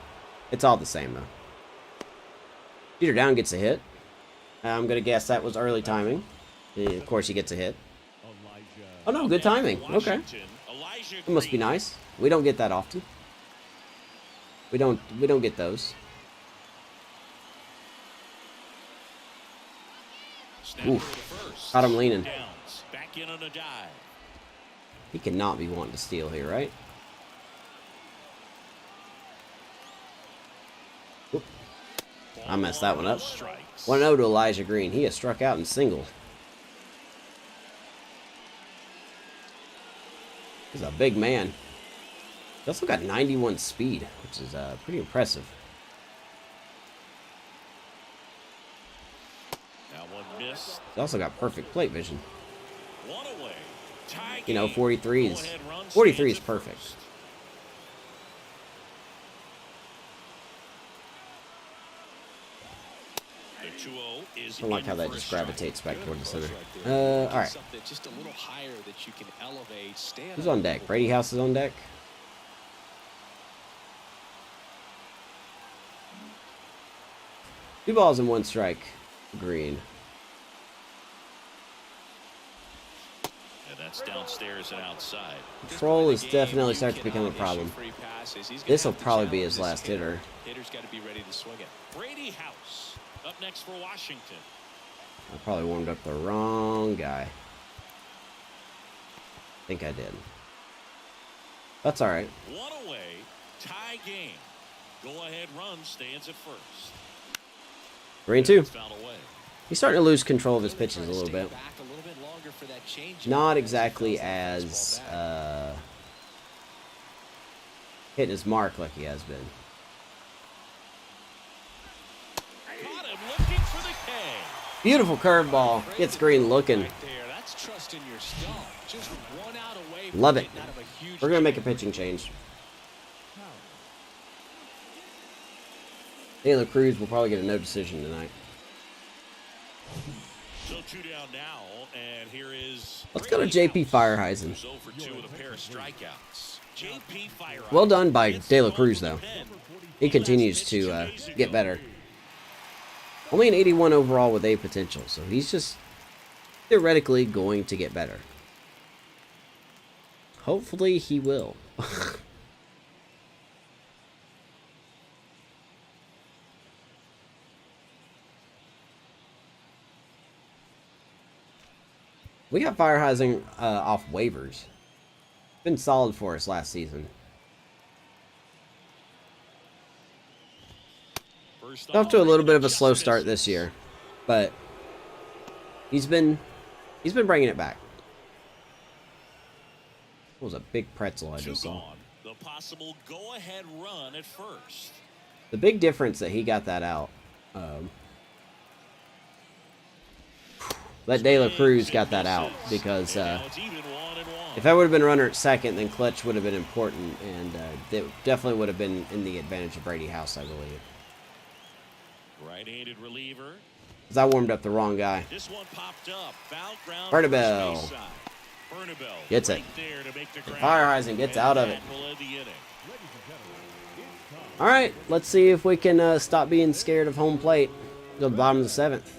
It's all the same though. Peter Down gets a hit. I'm gonna guess that was early timing. Of course he gets a hit. Oh no, good timing. Okay. It must be nice. We don't get that often. We don't get those. Oof. Got him leaning. Back in on a dive. He cannot be wanting to steal here, right? Oop. I messed that one up. 1-0 to Elijah Green. He has struck out and singled. He's a big man. He also got 91 speed, which is pretty impressive. That one missed. He's also got perfect plate vision. One away. Tie You know, game. 43 is Go-ahead run 43 is stands at perfect. first. The 2-0 is I don't like in how that for a just strike. gravitates back toward the center. Right All right. Something just a little higher that you can elevate. Stay Who's on deck? Brady House is on deck. 2 balls and 1 strike. Green. And that's downstairs and outside. Control is definitely starting to become a problem. This will probably be his last hitter. Hitter's got to be ready to swing it. Brady House up next for Washington. I probably warmed up the wrong guy. I think I did. That's all right. One away, tie game. Go-ahead run stands at first. 3-2. Foul away. He's starting to lose control of his pitches a little bit. Back a little bit longer for that change. Not exactly as hitting his mark like he has been. Got him looking for the K. Beautiful curveball. Gets Green looking. Right there. That's trusting your stuff. Just one out away from Love it. getting out of a huge We're going to make a pitching change. Taylor Cruz will probably get a no decision tonight. So 2 down now, and here is. Let's go to JP Fireheisen. Who's 0 for 2 with a pair of strikeouts. JP Fireheisen. Well done by Gets De La the Cruz, ball though. to the pen. He continues to get better. Only an 81 overall with A potential, so he's just theoretically going to get better. Hopefully he will. We got Fireheisen off waivers. Been solid for us last season. Off to a little bit of a slow start this year, but he's been bringing it back. It was a big pretzel I just saw. The possible go-ahead run at first. The big difference that he got that out. That De La Cruz got that out because if I would have been runner at second, then clutch would have been important, and it definitely would have been in the advantage of Brady House, I believe. Right-handed reliever. Because I warmed up the wrong guy. This one popped up. Foul ground. Bernabell gets it. Fireheisen gets out of it. All right, let's see if we can stop being scared of home plate. Go to the bottom of the 7th.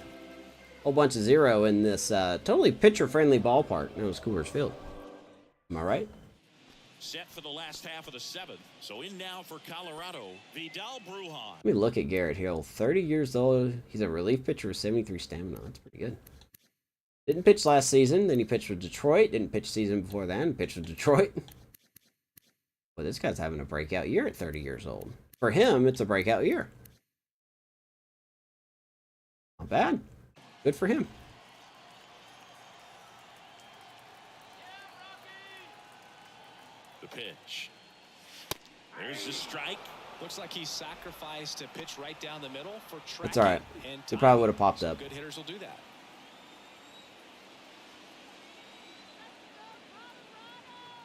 Whole bunch of 0 in this totally pitcher-friendly ballpark known as Coors Field. Am I right? Set for the last half of the 7th. So in now for Colorado, Vidal Brujan. Let me look at Garrett Hill. 30 years old. He's a relief pitcher with 73 stamina. That's pretty good. Didn't pitch last season. Then he pitched with Detroit. Didn't pitch season before then. Pitched with Detroit. Well, this guy's having a breakout year at 30 years old. For him, it's a breakout year. Not bad. Good for him. The pitch. There's the strike. Looks like he sacrificed a pitch right down the middle for tracking. That's all right. And He probably would have popped some up. good hitters will do that.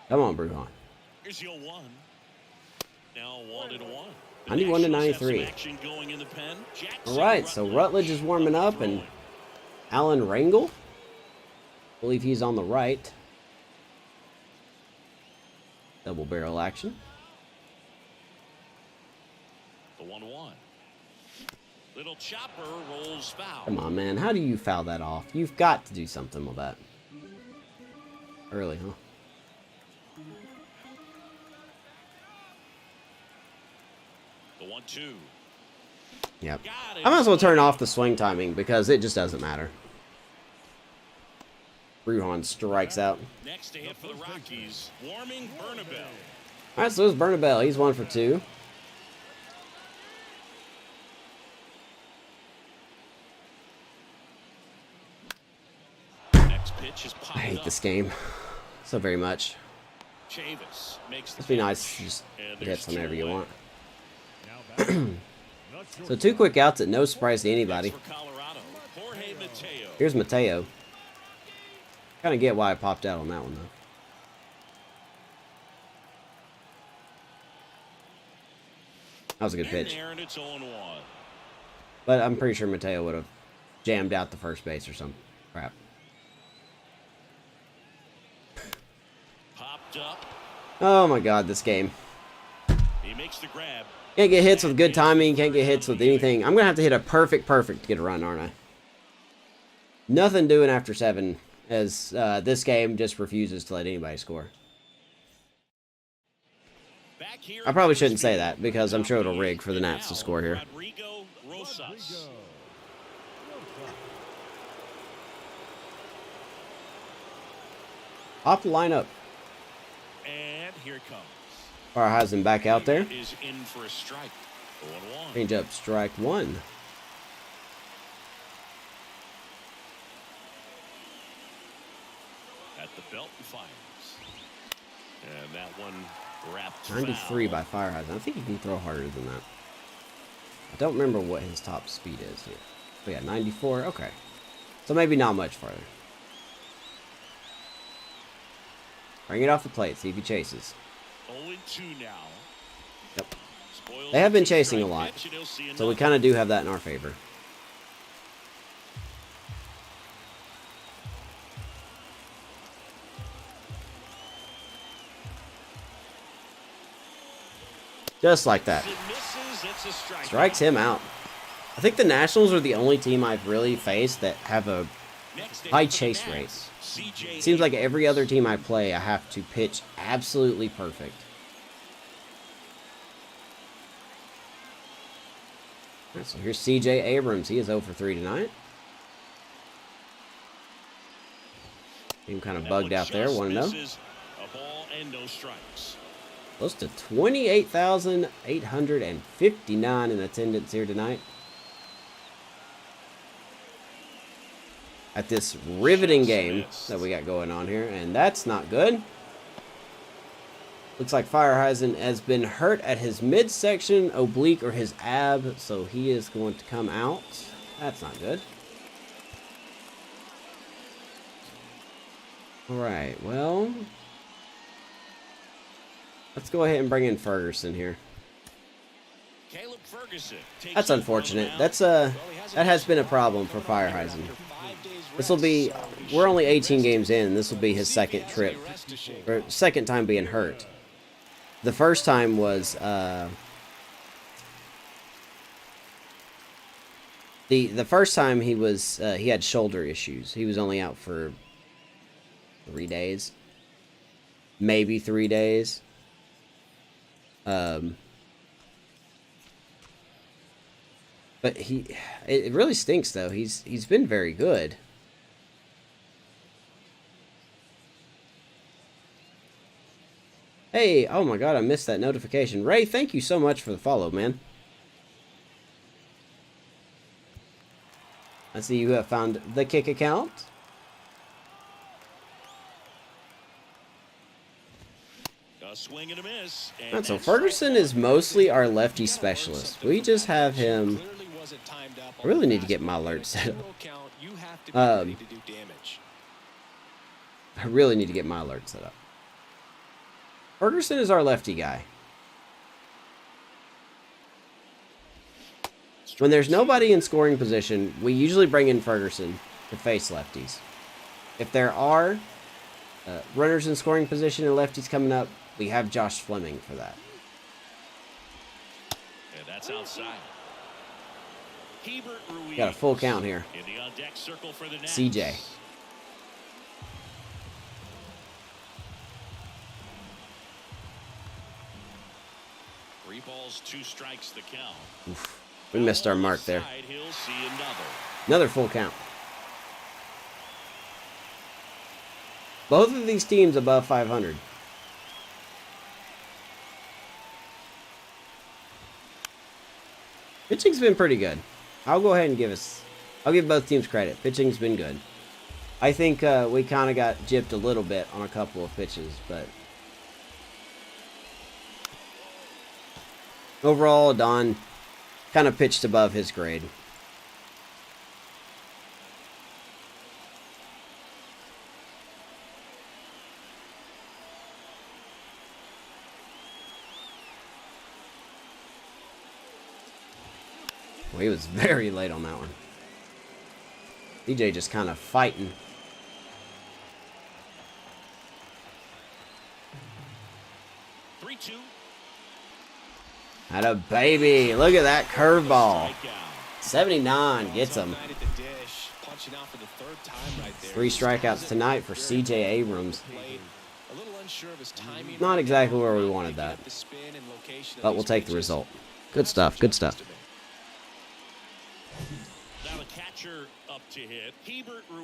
Come on, Brujan. Here's your 1. Now 1-1. 91 to 93. All right, so Rutledge is warming up, and Alan Rangel, I believe he's on the right. Double barrel action. The 1-1. Little chopper rolls foul. Come on, man. How do you foul that off? You've got to do something with that. Early, huh? The 1-2. Yep. I might as well turn off the swing timing because it just doesn't matter. Brujan strikes out. Next to hit for the Rockies, warming Bernabell. All right, so there's Bernabell. He's 1 for 2. Next pitch is I hate this game so very much. Chavis makes the It'd be catch. nice to just And hit there's whenever you 2 want. So 2 quick outs at no surprise to anybody. for Colorado, Jorge Mateo. Here's Mateo. Kind of get why I popped out on that one, though. That was a good In pitch. there, and it's 0-1. But I'm pretty sure Mateo would have jammed out the first base or some crap. Popped up. Oh my god, this game. He makes the grab. Can't get hits with good timing, can't get hits with anything. I'm going to have to hit a perfect to get a run, aren't I? Nothing doing after 7, as this game just refuses to let anybody score. I probably shouldn't say that, because I'm sure it'll rig for the Nats to score here. Off the lineup. And here it comes. Farhazen back out there. Is in for a strike. 0-1. Change up, strike 1. At the belt and fires. And that one wrapped 93 foul. by Farhazen. I think he can throw harder than that. I don't remember what his top speed is here. But yeah, 94. Okay. So maybe not much farther. Bring it off the plate. See if he chases. 0-2 now. Yep. Spoils They have been the chasing a two-strike lot. pitch, and he'll see So we another. kind of do have that in our favor. Just like that. It misses, it's a strike. Strikes him out. I think the Nationals are the only team I've really faced that have a Next high up for the chase Nats, rate. CJ It seems like every other team I play, I have to pitch absolutely perfect. All right, so here's CJ Abrams. He is 0 for 3 tonight. Team kind of That bugged one out there. just 1-0. misses. A ball and no strikes. Close to 28,859 in attendance here tonight. At this riveting game that we got going on here, and that's not good. Looks like Fireheisen has been hurt at his midsection, oblique, or his ab, so he is going to come out. That's not good. Alright, well, let's go ahead and bring in Ferguson here. Caleb Ferguson takes That's over on the unfortunate. mound. That's that has been a problem for Fireheisen. This will be, we're only 18 games in, and this will be his second trip, or second time being hurt. The first time was, the first time he was, he had shoulder issues. He was only out for 3 days. Maybe 3 days. But it really stinks though. He's been very good. Hey, oh my god, I missed that notification. Ray, thank you so much for the follow, man. I see you have found the Kick account. A swing and a miss. And Right, so that's Ferguson is mostly our lefty specialist. We just have him. I really need to get my alert set up. I really need to get my alert set up. Ferguson is our lefty guy. When there's nobody in scoring position, we usually bring in Ferguson to face lefties. If there are runners in scoring position and lefties coming up, we have Josh Fleming for that. And that's outside. Hebert Ruiz Got a full count here. in the on-deck circle for the Nats. CJ. Three balls, 2 strikes the count. Oof, we missed our mark there. Side, he'll see another. Another full count. Both of these teams above 500. Pitching's been pretty good. I'll go ahead and I'll give both teams credit. Pitching's been good. I think we kind of got gypped a little bit on a couple of pitches, but overall, Don kind of pitched above his grade. Well, he was very late on that one. DJ just kind of fighting. Had a baby. Look at that curveball. 79 gets him. 3 strikeouts tonight for CJ Abrams. Not exactly where we wanted that, but we'll take the result. Good stuff. Good stuff.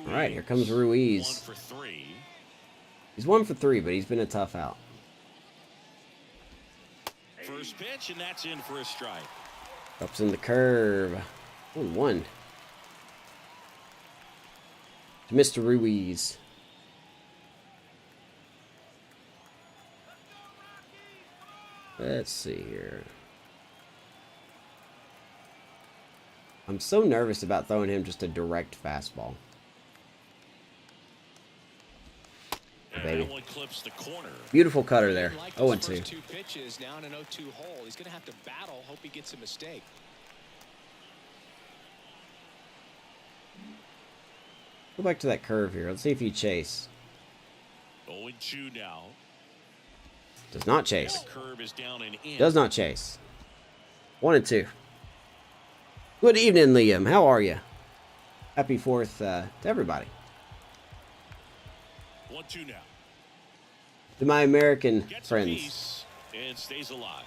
All right, here comes Ruiz. He's 1 for 3, but he's been a tough out. First pitch, and that's in for a strike. Ups in the curve. 1-1. To Mr. Ruiz. Let's see here. I'm so nervous about throwing him just a direct fastball. Baby. Beautiful cutter there. 0-2. 2 pitches, now in an 0-2 hole. He's going to have to battle. Hope he gets a mistake. Go back to that curve here. Let's see if you chase. 0-2 now. Does not chase. The curve is down and in. Does not chase. 1-2. Good evening, Liam. How are you? Happy 4th to everybody. 1-2 now. To my American Gets friends. a piece and stays alive.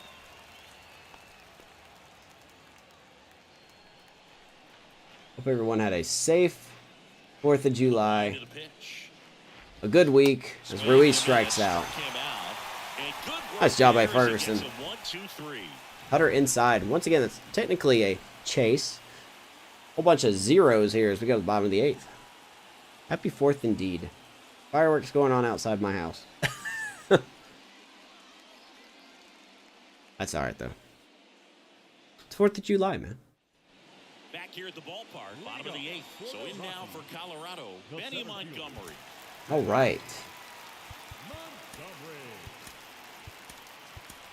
Hope everyone had a safe 4th of July. A good week as Ruiz strikes out. Nice job by Ferguson. Cutter inside. Once again, that's technically a chase. Whole bunch of zeros here as we go to the bottom of the 8th. Happy 4th indeed. Fireworks going on outside my house. That's alright though. It's 4th of July, man. Back here at the ballpark, bottom of the 8th. So in now for Colorado, Benny Montgomery. Alright.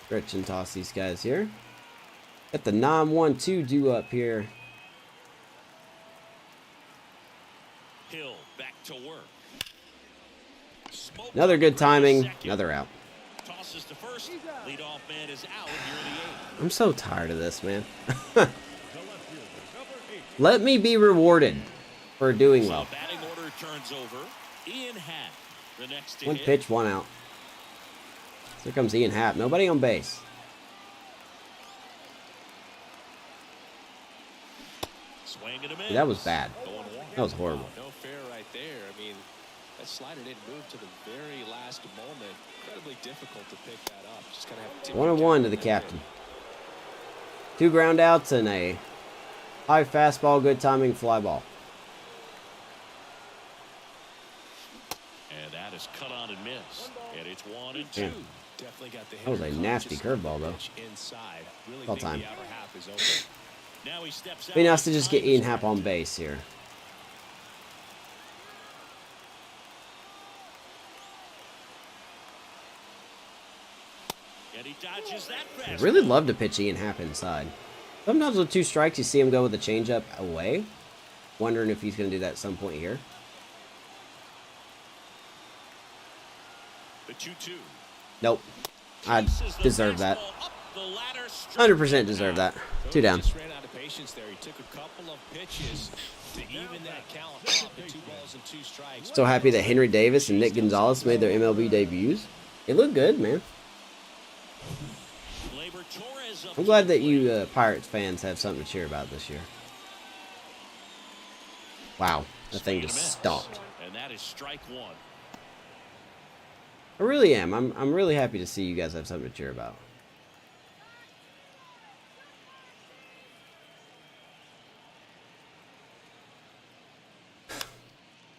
Stretch and toss these guys here. Got the 9-1-2 due up here. Hill back to work. Another good timing. Another out. Tosses to first. Leadoff man is out here in the 8th. I'm so tired of this, man. Let me be rewarded for doing well. Batting order turns over. Ian Happ, the next to 1 hit. pitch, 1 out. Here comes Ian Happ. Nobody on base. Swing and a miss. That was bad. That was horrible. No fair right there. I mean, that slider didn't move to the very last moment. Incredibly difficult to pick that up. Just kind of have 1-1 to the captain. 2 ground outs and a high fastball, good timing fly ball. And that is cut on and missed. And it's 1-2. Yeah. definitely got the That was a nasty curveball, though. Inside. Really All think time. the outer half is open. Now he steps out. Be nice to just get Ian Happ on base here. And he dodges that I fast. really love to pitch Ian Happ inside. Sometimes with 2 strikes, you see him go with a changeup away. Wondering if he's going to do that at some point here. The 2-2. Nope. I deserve that. 100% deserve that. 2 down. Just ran out of patience there. He took a couple of pitches to even that count up to 2 balls and 2 strikes. So happy that Henry Davis and Nick Gonzalez made their MLB debuts. They look good, man. I'm glad that you Pirates fans have something to cheer about this year. Wow, that thing just stopped. And that is strike 1. I really am. I'm really happy to see you guys have something to cheer about.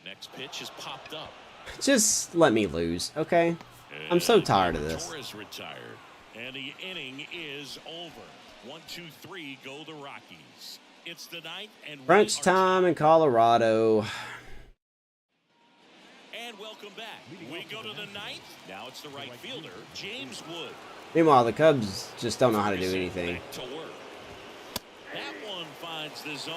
Next pitch is popped up. Just let me lose, okay? I'm so tired of this. Torres retired. And the inning is over. 1, 2, 3 go the Rockies. It's the 9th and Crunch time in Colorado. And welcome back. We go to the 9th. Now it's the right fielder, James Wood. Meanwhile, the Cubs just don't know how to do anything. Back to work. That one finds finds the zone.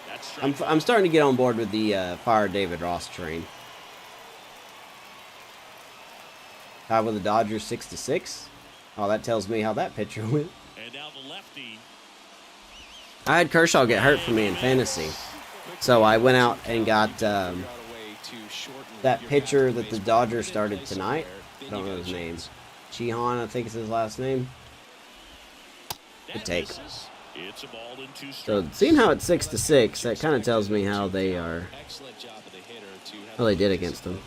That's I'm starting to get on board with the fire David Ross train. Tied with the Dodgers 6-6. Oh, that tells me how that pitcher went. And now the lefty. I had Kershaw get hurt for me in fantasy, so I went out and got that pitcher that the Dodgers started tonight. I don't know his name. Chihan, I think is his last name. Good take. It's a ball in 2 strikes. So seeing how it's 6-6, that kind of tells me how they are. How they did against them.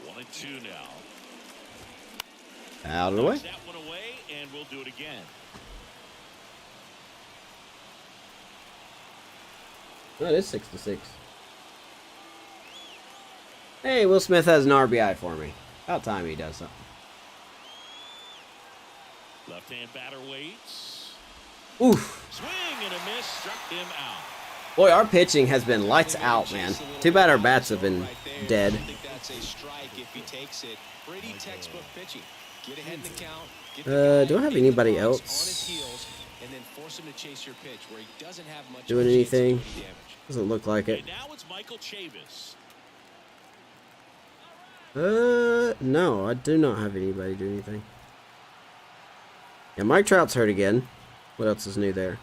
1-2 now. Out of the way. That one away, and we'll do it again. That is 6-6. Hey, Will Smith has an RBI for me. About time he does something. Left-hand batter waits. Oof. Swing and a miss, struck him out. Boy, our pitching has been lights out, man. Too bad our bats have been dead. I think that's a strike if he takes it. Pretty textbook pitching. Get ahead in the count. Get the Do I have anybody else on his heels, and then force him to chase your pitch where he doesn't have much doing of a chance to do anything? any damage. Doesn't look like it. And now it's Michael Chavis. No, I do not have anybody do anything. Yeah, Mike Trout's hurt again. What else is new there?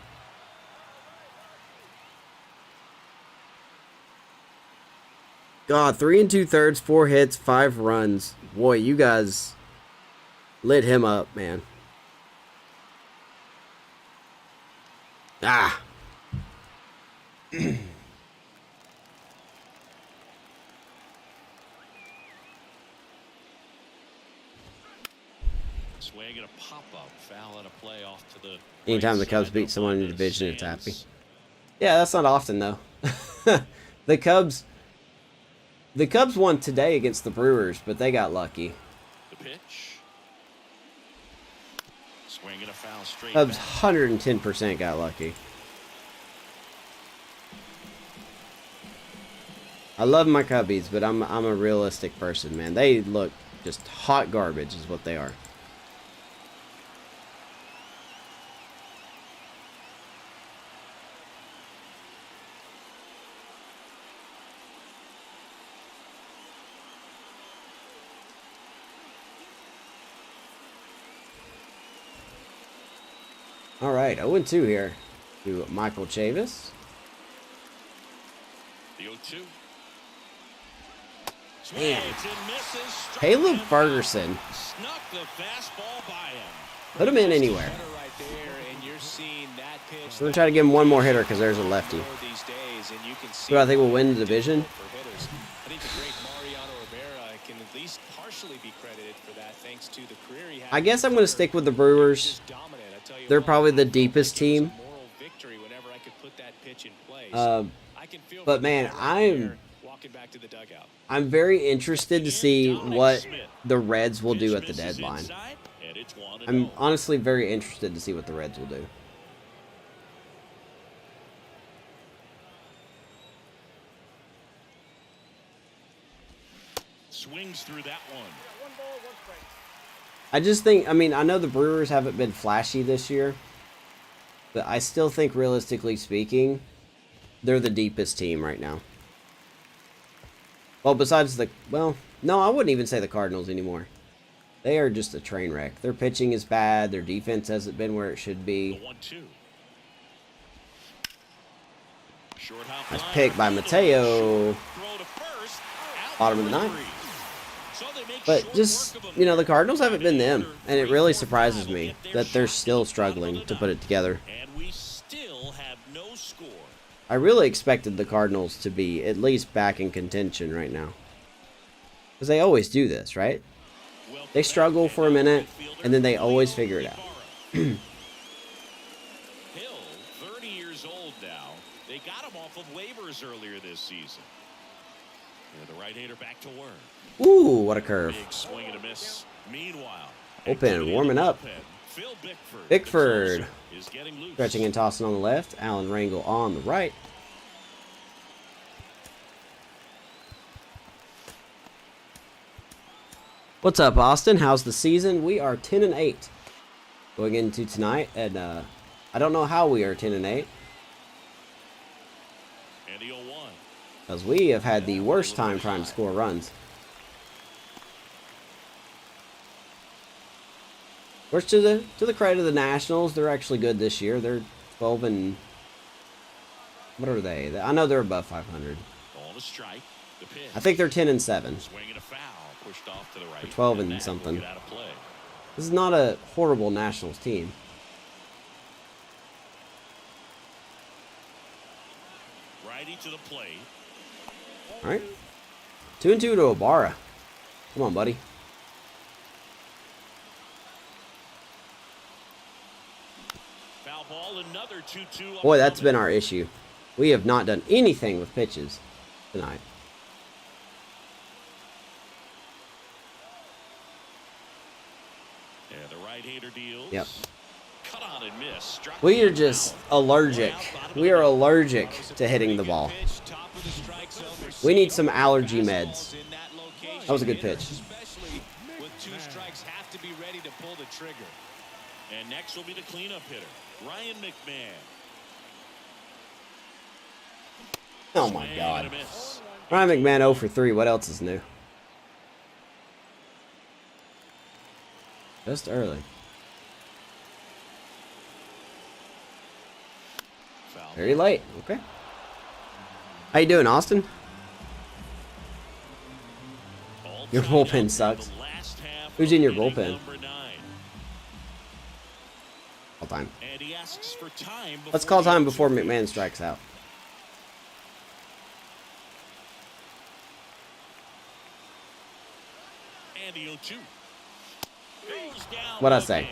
God, 3 2/3, 4 hits, 5 runs. Boy, you guys lit him up, man. Ah. Swing and a pop-up foul and a play off to the. Anytime the Cubs beat someone in the division, it's happy. Yeah, that's not often though. The Cubs won today against the Brewers, but they got lucky. The pitch. Swing and a foul straight. Cubs back. 110% got lucky. I love my Cubbies, but I'm a realistic person, man. They look just hot garbage is what they are. All right, 0-2 here to Michael Chavis. The 0-2. Man. Swings and misses, struck Caleb him out. Ferguson. Snuck the fastball by him. Put him in anywhere. Right there, and you're seeing that pitch. We're going to try to give him one more hitter because there's a lefty. These days, and you can see Who I think will win the division. for hitters. I think the great Mariano Rivera can at least partially be credited for that, thanks to the career he had. I guess I'm going to stick with the Brewers. Just dominant. I tell you They're what, probably the I felt deepest like it was a team. moral victory whenever I could put that pitch in place. I can feel But for man, the guy right there I'm walking back to the dugout. I'm very interested to see what the Reds will do at the Pitch misses deadline. inside, and it's 1-0. I'm honestly very interested to see what the Reds will do. Swings through that one. 1 ball, 1 strike. I just think, I mean, I know the Brewers haven't been flashy this year, but I still think realistically speaking, they're the deepest team right now. Well, besides no, I wouldn't even say the Cardinals anymore. They are just a train wreck. Their pitching is bad. Their defense hasn't been where it should The be. 1-2. Short hop Nice line. pick by Mateo. Throw to first. Out Bottom of the for ninth. three. So they make But short just, work of you know, the him. Cardinals haven't been them. And it really 3-4-5 surprises will me get their that they're shot still at the bottom of struggling the to put it ninth. together. And we still have no score. I really expected the Cardinals to be at least back in contention right now. Because they always do this, right? They struggle for a minute, and then they always figure it out. Hill, 30 years old now. They got him off of waivers earlier this season. And the right-hander back to work. Ooh, what a curve. Big swing and a miss. Meanwhile, Open, warming up. Phil Bickford, Bickford. the closer, is getting loose. Stretching and tossing on the left. Alan Rangel on the right. What's up, Austin? How's the season? We are 10-8 going into tonight, and I don't know how we are 10-8. And the 0-1. Because we have had the worst time trying to score runs. Which to the credit of the Nationals, they're actually good this year. They're 12 and what are they? I know they're above 500. On a strike. The pitch. I think they're 10 and 7. Swing and a foul. Pushed off to the right. They're 12 and something. Get out of play. This is not a horrible Nationals team. Righty to the plate. All right, 2-2 to Ibarra. Come on, buddy. Foul ball. Another 2-2. Boy, that's been our issue. We have not done anything with pitches tonight. Yeah, the right-hander deals. Yep. Cut on and miss. Struck We are out. just allergic. We are allergic to hitting the ball. We need some allergy meds. That was a good pitch. Especially with 2 strikes, have to be ready to pull the trigger. And next will be the cleanup hitter, Ryan McMahon. Oh my Swing God. and a miss. Ryan McMahon 0 for 3. What else is new? Just early. Foul Very late. Okay. How you doing, Austin? ball. Your All bullpen tied up sucks. in the last half Who's of in your inning bullpen? number 9. All time. And he asks for time. Let's before call the time 0-2 before pitch. McMahon strikes out. And the 0-2. Goes down What'd I the say? bag.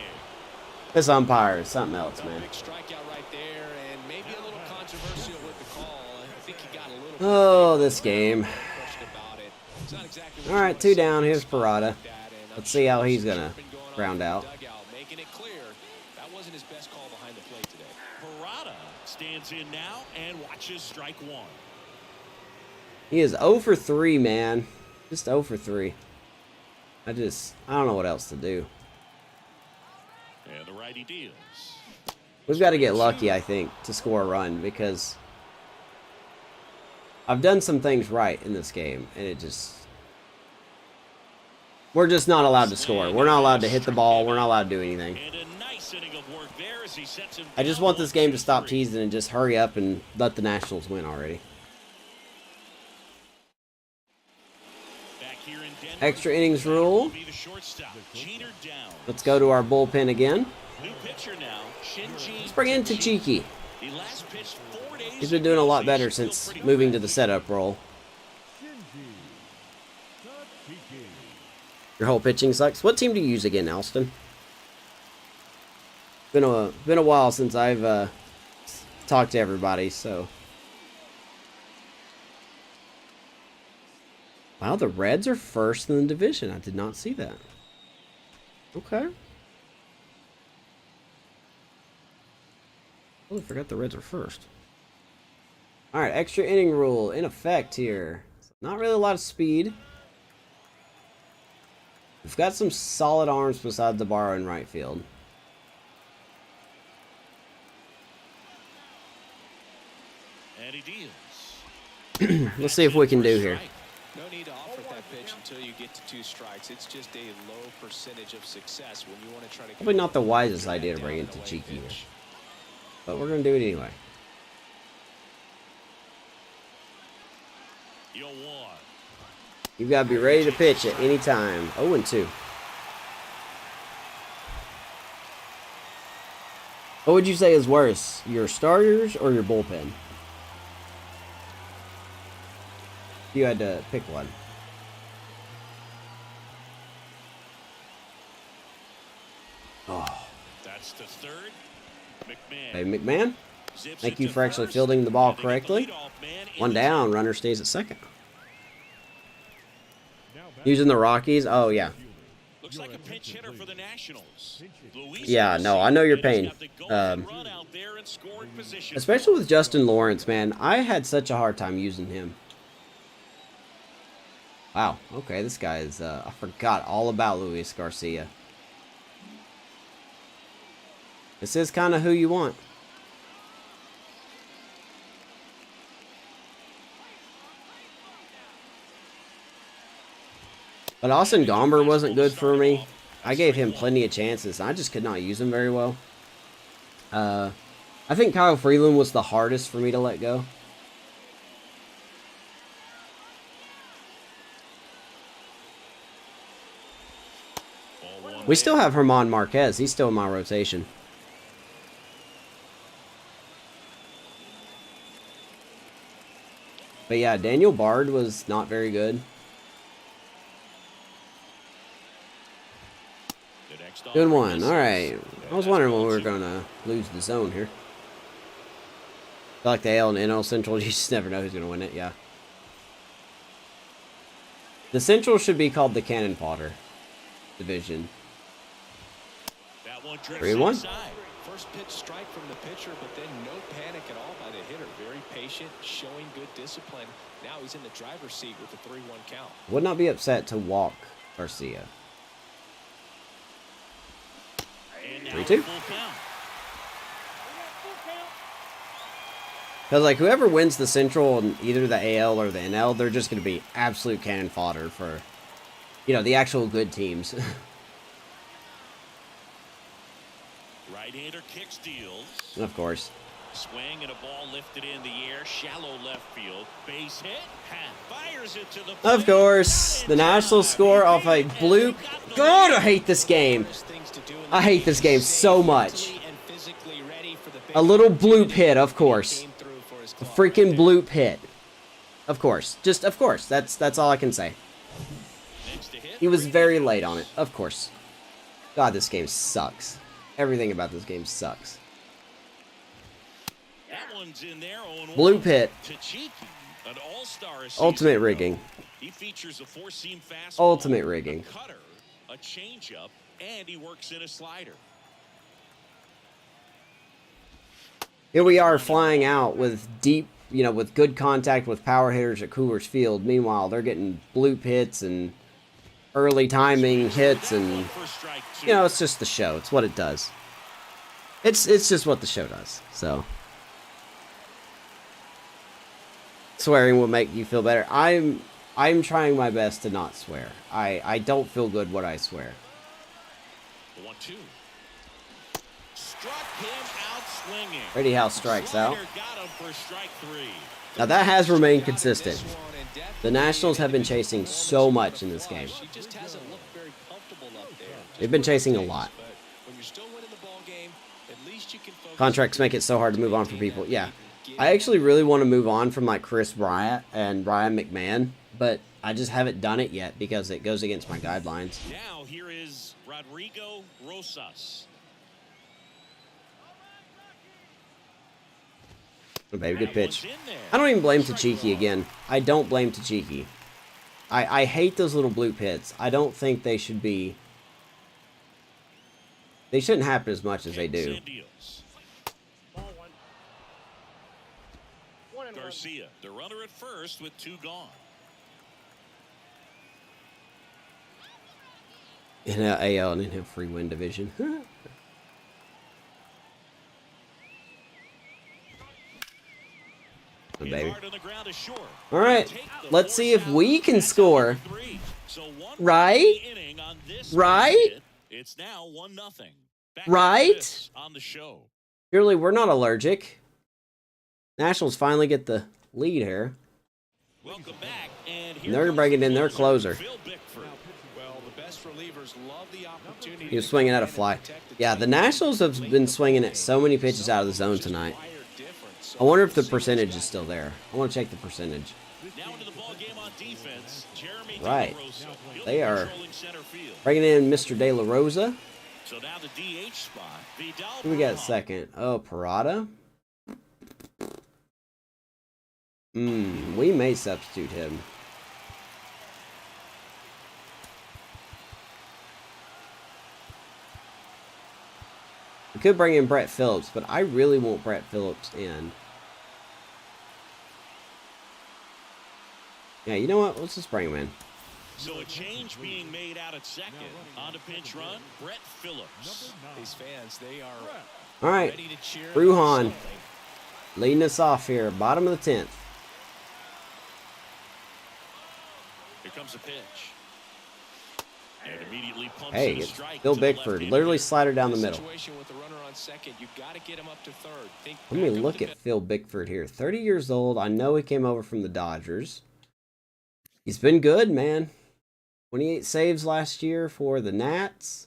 This umpire is something else, man. Big strikeout right there, and maybe a little controversial with the call. I think he got a little Oh, this game. question about it. It's not exactly what All you right, wanna 2 see down. when Here's it's going Parada. like that, and I'm Let's see how sure he's there's gonna something going on round in the out. dugout, making it clear that wasn't his best call behind the plate today. Parada stands in now and watches strike 1. He is 0 for 3, man. Just 0 for 3. I don't know what else to do. And the righty deals. We've got to get lucky, I think, to score a run because I've done some things right in this game, and we're just not allowed to score. We're not allowed to hit the ball. We're not allowed to do anything. And a nice inning of work there as he sets him I just down want this game to stop 1-2-3. teasing and just hurry up and let the Nationals win already. Back here in Denver, Extra innings rule. will be the shortstop, Jeter down. Let's go to our bullpen again. New pitcher now, Shinji. Let's bring in Tachiki. He last pitched 4 days He's been doing a lot ago, so better he's still since pretty moving to fresh. the setup role. Your whole pitching sucks. What team do you use again, Alston? Been a while since I've talked to everybody, so. Wow, the Reds are first in the division. I did not see that. Okay. Oh, I forgot the Reds are first. All right, extra inning rule in effect here. Not really a lot of speed. We've got some solid arms besides the bar in right field. And he deals. Let's see if we can do here. No need to offer that pitch until you get to 2 strikes. It's just a low percentage of success when you want to try to. Probably not the wisest idea to bring in Tachiki here, but we're gonna do it anyway. Yo, 1. You've got to be ready to pitch at any time. 0-2. What would you say is worse, your starters or your bullpen? If you had to pick one. Oh, That's the third. McMahon. hey McMahon. Zips Thank it you to for actually first, fielding the ball and they get the correctly. leadoff man in One the down, runner stays at second. Using the Rockies? Oh, yeah. Looks like a pinch hitter for the Nationals. Luis Yeah, no, I know your Garcia pain. has got the go-ahead run out there in scoring position. Especially with Justin Lawrence, man. I had such a hard time using him. Wow. Okay, this guy is. I forgot all about Luis Garcia. This is kind of who you want. But Austin Gomber wasn't good for me. I gave him plenty of chances. I just could not use him very well. I think Kyle Freeland was the hardest for me to let go. We still have Herman Marquez. He's still in my rotation. But yeah, Daniel Bard was not very good. Good one. All right. I was wondering when we were going to lose the zone here. I feel like the AL and NL Central, you just never know who's going to win it. Yeah. The Central should be called the Cannon Fodder Division. 3-1. First pitch strike from the pitcher, but then no panic at all by the hitter. Very patient, showing good discipline. Now he's in the driver's seat with the 3-1 count. Would not be upset to walk Garcia. 3-2. Because, like, whoever wins the Central in either the AL or the NL, they're just going to be absolute cannon fodder for, you know, the actual good teams. Right-hander kick steals. Of course. Swing and a ball lifted in the air, shallow left field, base hit, fires it to the plate. Of course, the Nationals score off a bloop. God, I hate this game. I hate this game so much. A little bloop hit, of course. A freaking bloop hit. Of course. Just, of course. That's all I can say. He was very late on it. Of course. God, this game sucks. Everything about this game sucks. Bloop hit. Ultimate rigging. He features a four-seam fastball, Ultimate rigging. a cutter, a changeup, and he works in a slider. Here we are flying out with deep, you know, with good contact with power hitters at Coors Field. Meanwhile, they're getting bloop hits and early timing hits, and you know, it's just the show. It's what it does. It's just what the show does. So swearing will make you feel better. I'm trying my best to not swear. I don't feel good when I swear. 1-2. Struck him out swinging. Brady House strikes out. Got him for strike 3. Now that has remained consistent. The Nationals have been chasing so much in this game. They've been chasing a lot. Contracts make it so hard to move on for people. Yeah. I actually really want to move on from like Chris Bryant and Brian McMahon, but I just haven't done it yet because it goes against my guidelines. Now here is Rodrigo Rosas. Oh, baby, good pitch. I don't even blame Tachiki again. I don't blame Tachiki. I hate those little bloop hits. I don't think they should be... They shouldn't happen as much as they do. Garcia, the runner at first with 2 gone. In a AL and in a free win division. Oh, baby. All right, let's see if we can score. Right? Right? It's now 1-0. Right? On the show. Surely we're not allergic. Nationals finally get the lead here. Welcome back, and they're bringing in their closer. Well, the best relievers love the opportunity. He was swinging at a fly. Yeah, the Nationals have been swinging at so many pitches out of the zone tonight. I wonder if the percentage is still there. I want to check the percentage. Now into the ball game on defense. Jeremy Right. They are controlling center field. bringing in Mr. De La Rosa. So now the DH spot. Vidal Who we got Bruján. second? Oh, Parada. We may substitute him. We could bring in Brett Phillips, but I really want Brett Phillips in. Yeah, you know what? Let's just bring him in. So a change being made out at second. On to pinch run, Brett Phillips. These fans, they are All right, ready to cheer. Bruhan leading us off here, bottom of the 10th. Here comes a pitch. And immediately pumps Hey, in a it's strike Phil to the Bickford, left-handed literally hitter. slider down the This middle. situation with the runner on second, you've got to get him up to third. Think Let me back up look the at Phil Bickford here. 30 years old. I know he came over from the Dodgers. He's been good, man. 28 saves last year for the Nats.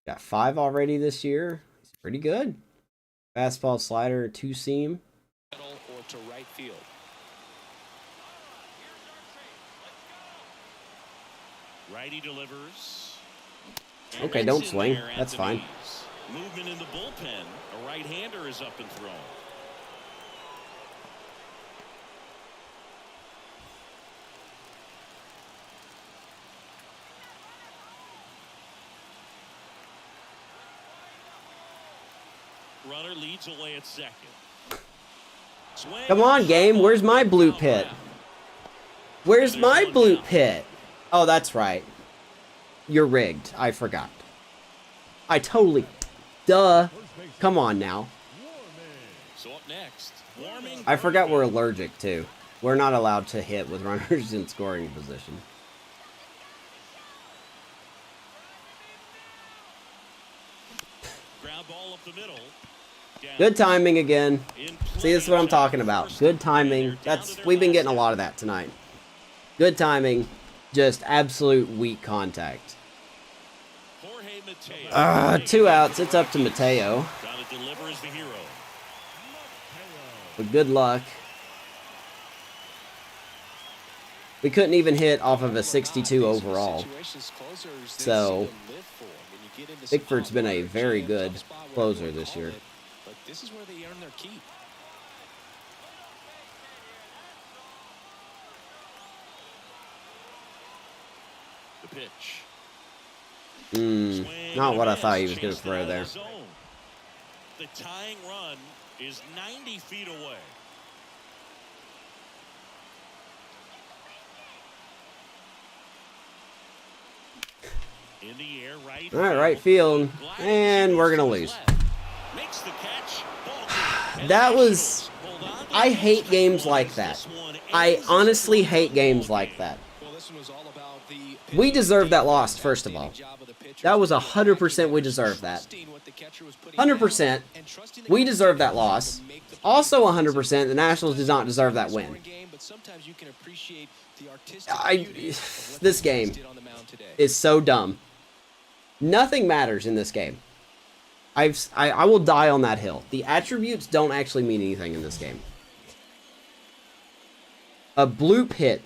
Got 5 already this year. He's pretty good. Fastball, slider, 2-seam. middle or to right field. Righty delivers. Okay, And don't that's in swing. there at That's the fine. knees. Movement in the bullpen. A right-hander is up and thrown. Runner leads away at second. Swing. Come on, game. Where's my blue pit? Where's my blue pit? Oh, that's right. You're rigged. I forgot. I totally... Duh. Come on now. So up next, warming. I forgot we're allergic, too. We're not allowed to hit with runners in scoring position. Ground ball up the middle. Down. Good timing again. In See, this is what I'm talking about. Good timing. We've been getting a lot of that tonight. Good timing. Just absolute weak contact. Jorge Mateo. 2 outs. It's up to Mateo. Trying to deliver as the hero. But good luck. We couldn't even hit off of a 62 overall. So, Bickford's been a very good closer this year. But this is where they earn their keep. The pitch. Not what I thought he was going to throw there. The tying run is 90 feet away. In the air, right. All right, right field. And we're going to lose. Makes the catch. That was... I hate games like that. I honestly hate games like that. We deserve that loss, first of all. That was 100% we deserve that. 100%. We deserve that loss. Also 100%, the Nationals did not deserve that win. This game is so dumb. Nothing matters in this game. I will die on that hill. The attributes don't actually mean anything in this game. A bloop hit.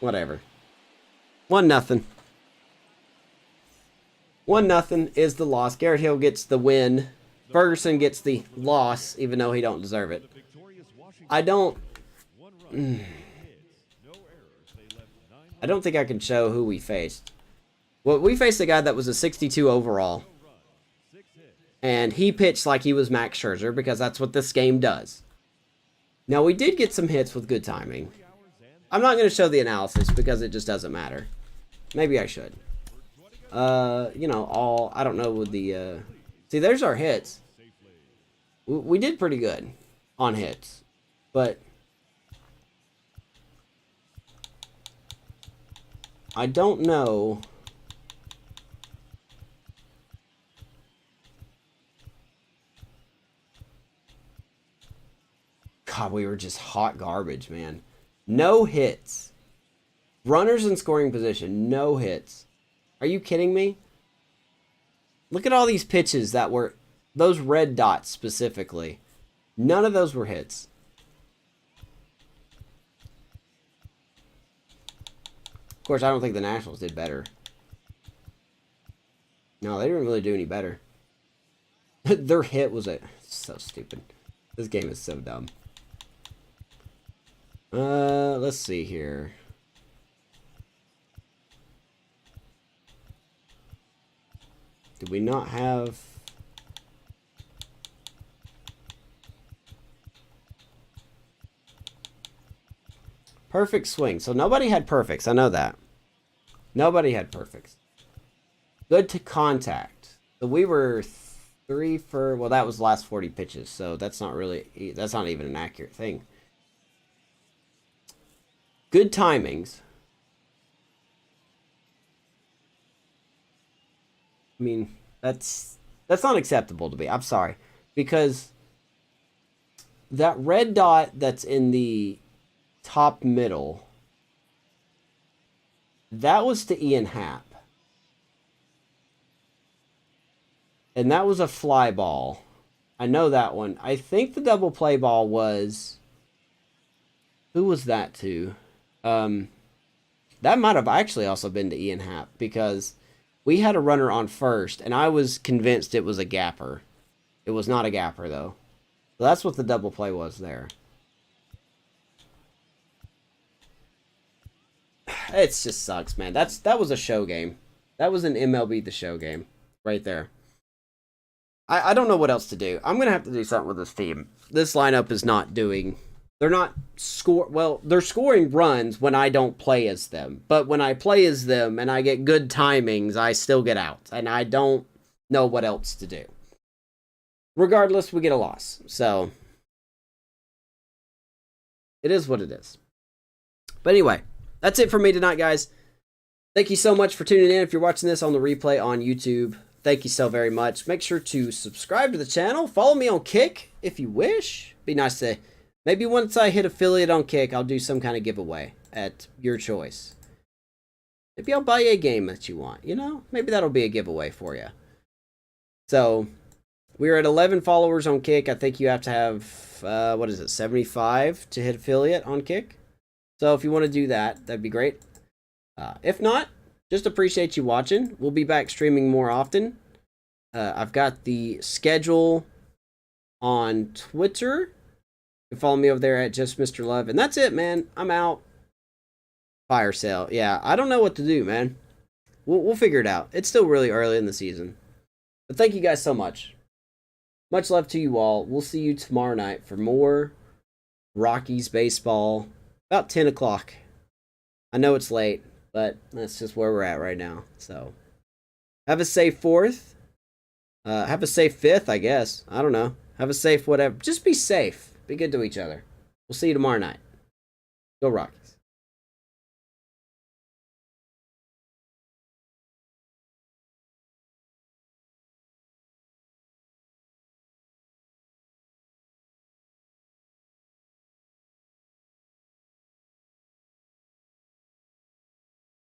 Whatever. 1-0. 1-0 is the loss. Garrett Hill gets the win. Ferguson gets the loss, even though he don't deserve it. I don't think I can show who we faced. Well, we faced a guy that was a 62 overall. And he pitched like he was Max Scherzer, because that's what this game does. Now, we did get some hits with good timing. I'm not going to show the analysis because it just doesn't matter. Maybe I should. You know, I don't know with the, see, there's our hits. We did pretty good on hits. But I don't know. God, we were just hot garbage, man. No hits. Runners in scoring position, no hits. Are you kidding me? Look at all these pitches that were... Those red dots, specifically. None of those were hits. Of course, I don't think the Nationals did better. No, they didn't really do any better. Their hit was so stupid. This game is so dumb. Let's see here. Did we not have... Perfect swing. So nobody had perfects. I know that. Nobody had perfects. Good to contact. So we were 3 for, well, that was the last 40 pitches. So that's not even an accurate thing. Good timings. I mean, that's not acceptable to me. I'm sorry. Because that red dot that's in the top middle, that was to Ian Happ. And that was a fly ball. I know that one. I think the double play ball was... Who was that to? That might have actually also been to Ian Happ, because we had a runner on first, and I was convinced it was a gapper. It was not a gapper, though. So that's what the double play was there. It just sucks, man. That was a show game. That was an MLB The Show game right there. I don't know what else to do. I'm going to have to do something with this team. This lineup is not doing... They're not they're scoring runs when I don't play as them. But when I play as them and I get good timings, I still get out. And I don't know what else to do. Regardless, we get a loss. So, it is what it is. But anyway, that's it for me tonight, guys. Thank you so much for tuning in. If you're watching this on the replay on YouTube, thank you so very much. Make sure to subscribe to the channel. Follow me on Kick if you wish. Be nice to... Maybe once I hit affiliate on Kick, I'll do some kind of giveaway at your choice. Maybe I'll buy you a game that you want, you know? Maybe that'll be a giveaway for you. So, we're at 11 followers on Kick. I think you have to have, 75 to hit affiliate on Kick. So, if you want to do that, that'd be great. If not, just appreciate you watching. We'll be back streaming more often. I've got the schedule on Twitter. You can follow me over there at Just Mr. Love. And that's it, man. I'm out. Fire sale. Yeah, I don't know what to do, man. We'll figure it out. It's still really early in the season. But thank you guys so much. Much love to you all. We'll see you tomorrow night for more Rockies baseball. About 10 o'clock. I know it's late, but that's just where we're at right now. So, have a safe 4th. Have a safe 5th, I guess. I don't know. Have a safe whatever. Just be safe. Be good to each other. We'll see you tomorrow night. Go Rockies.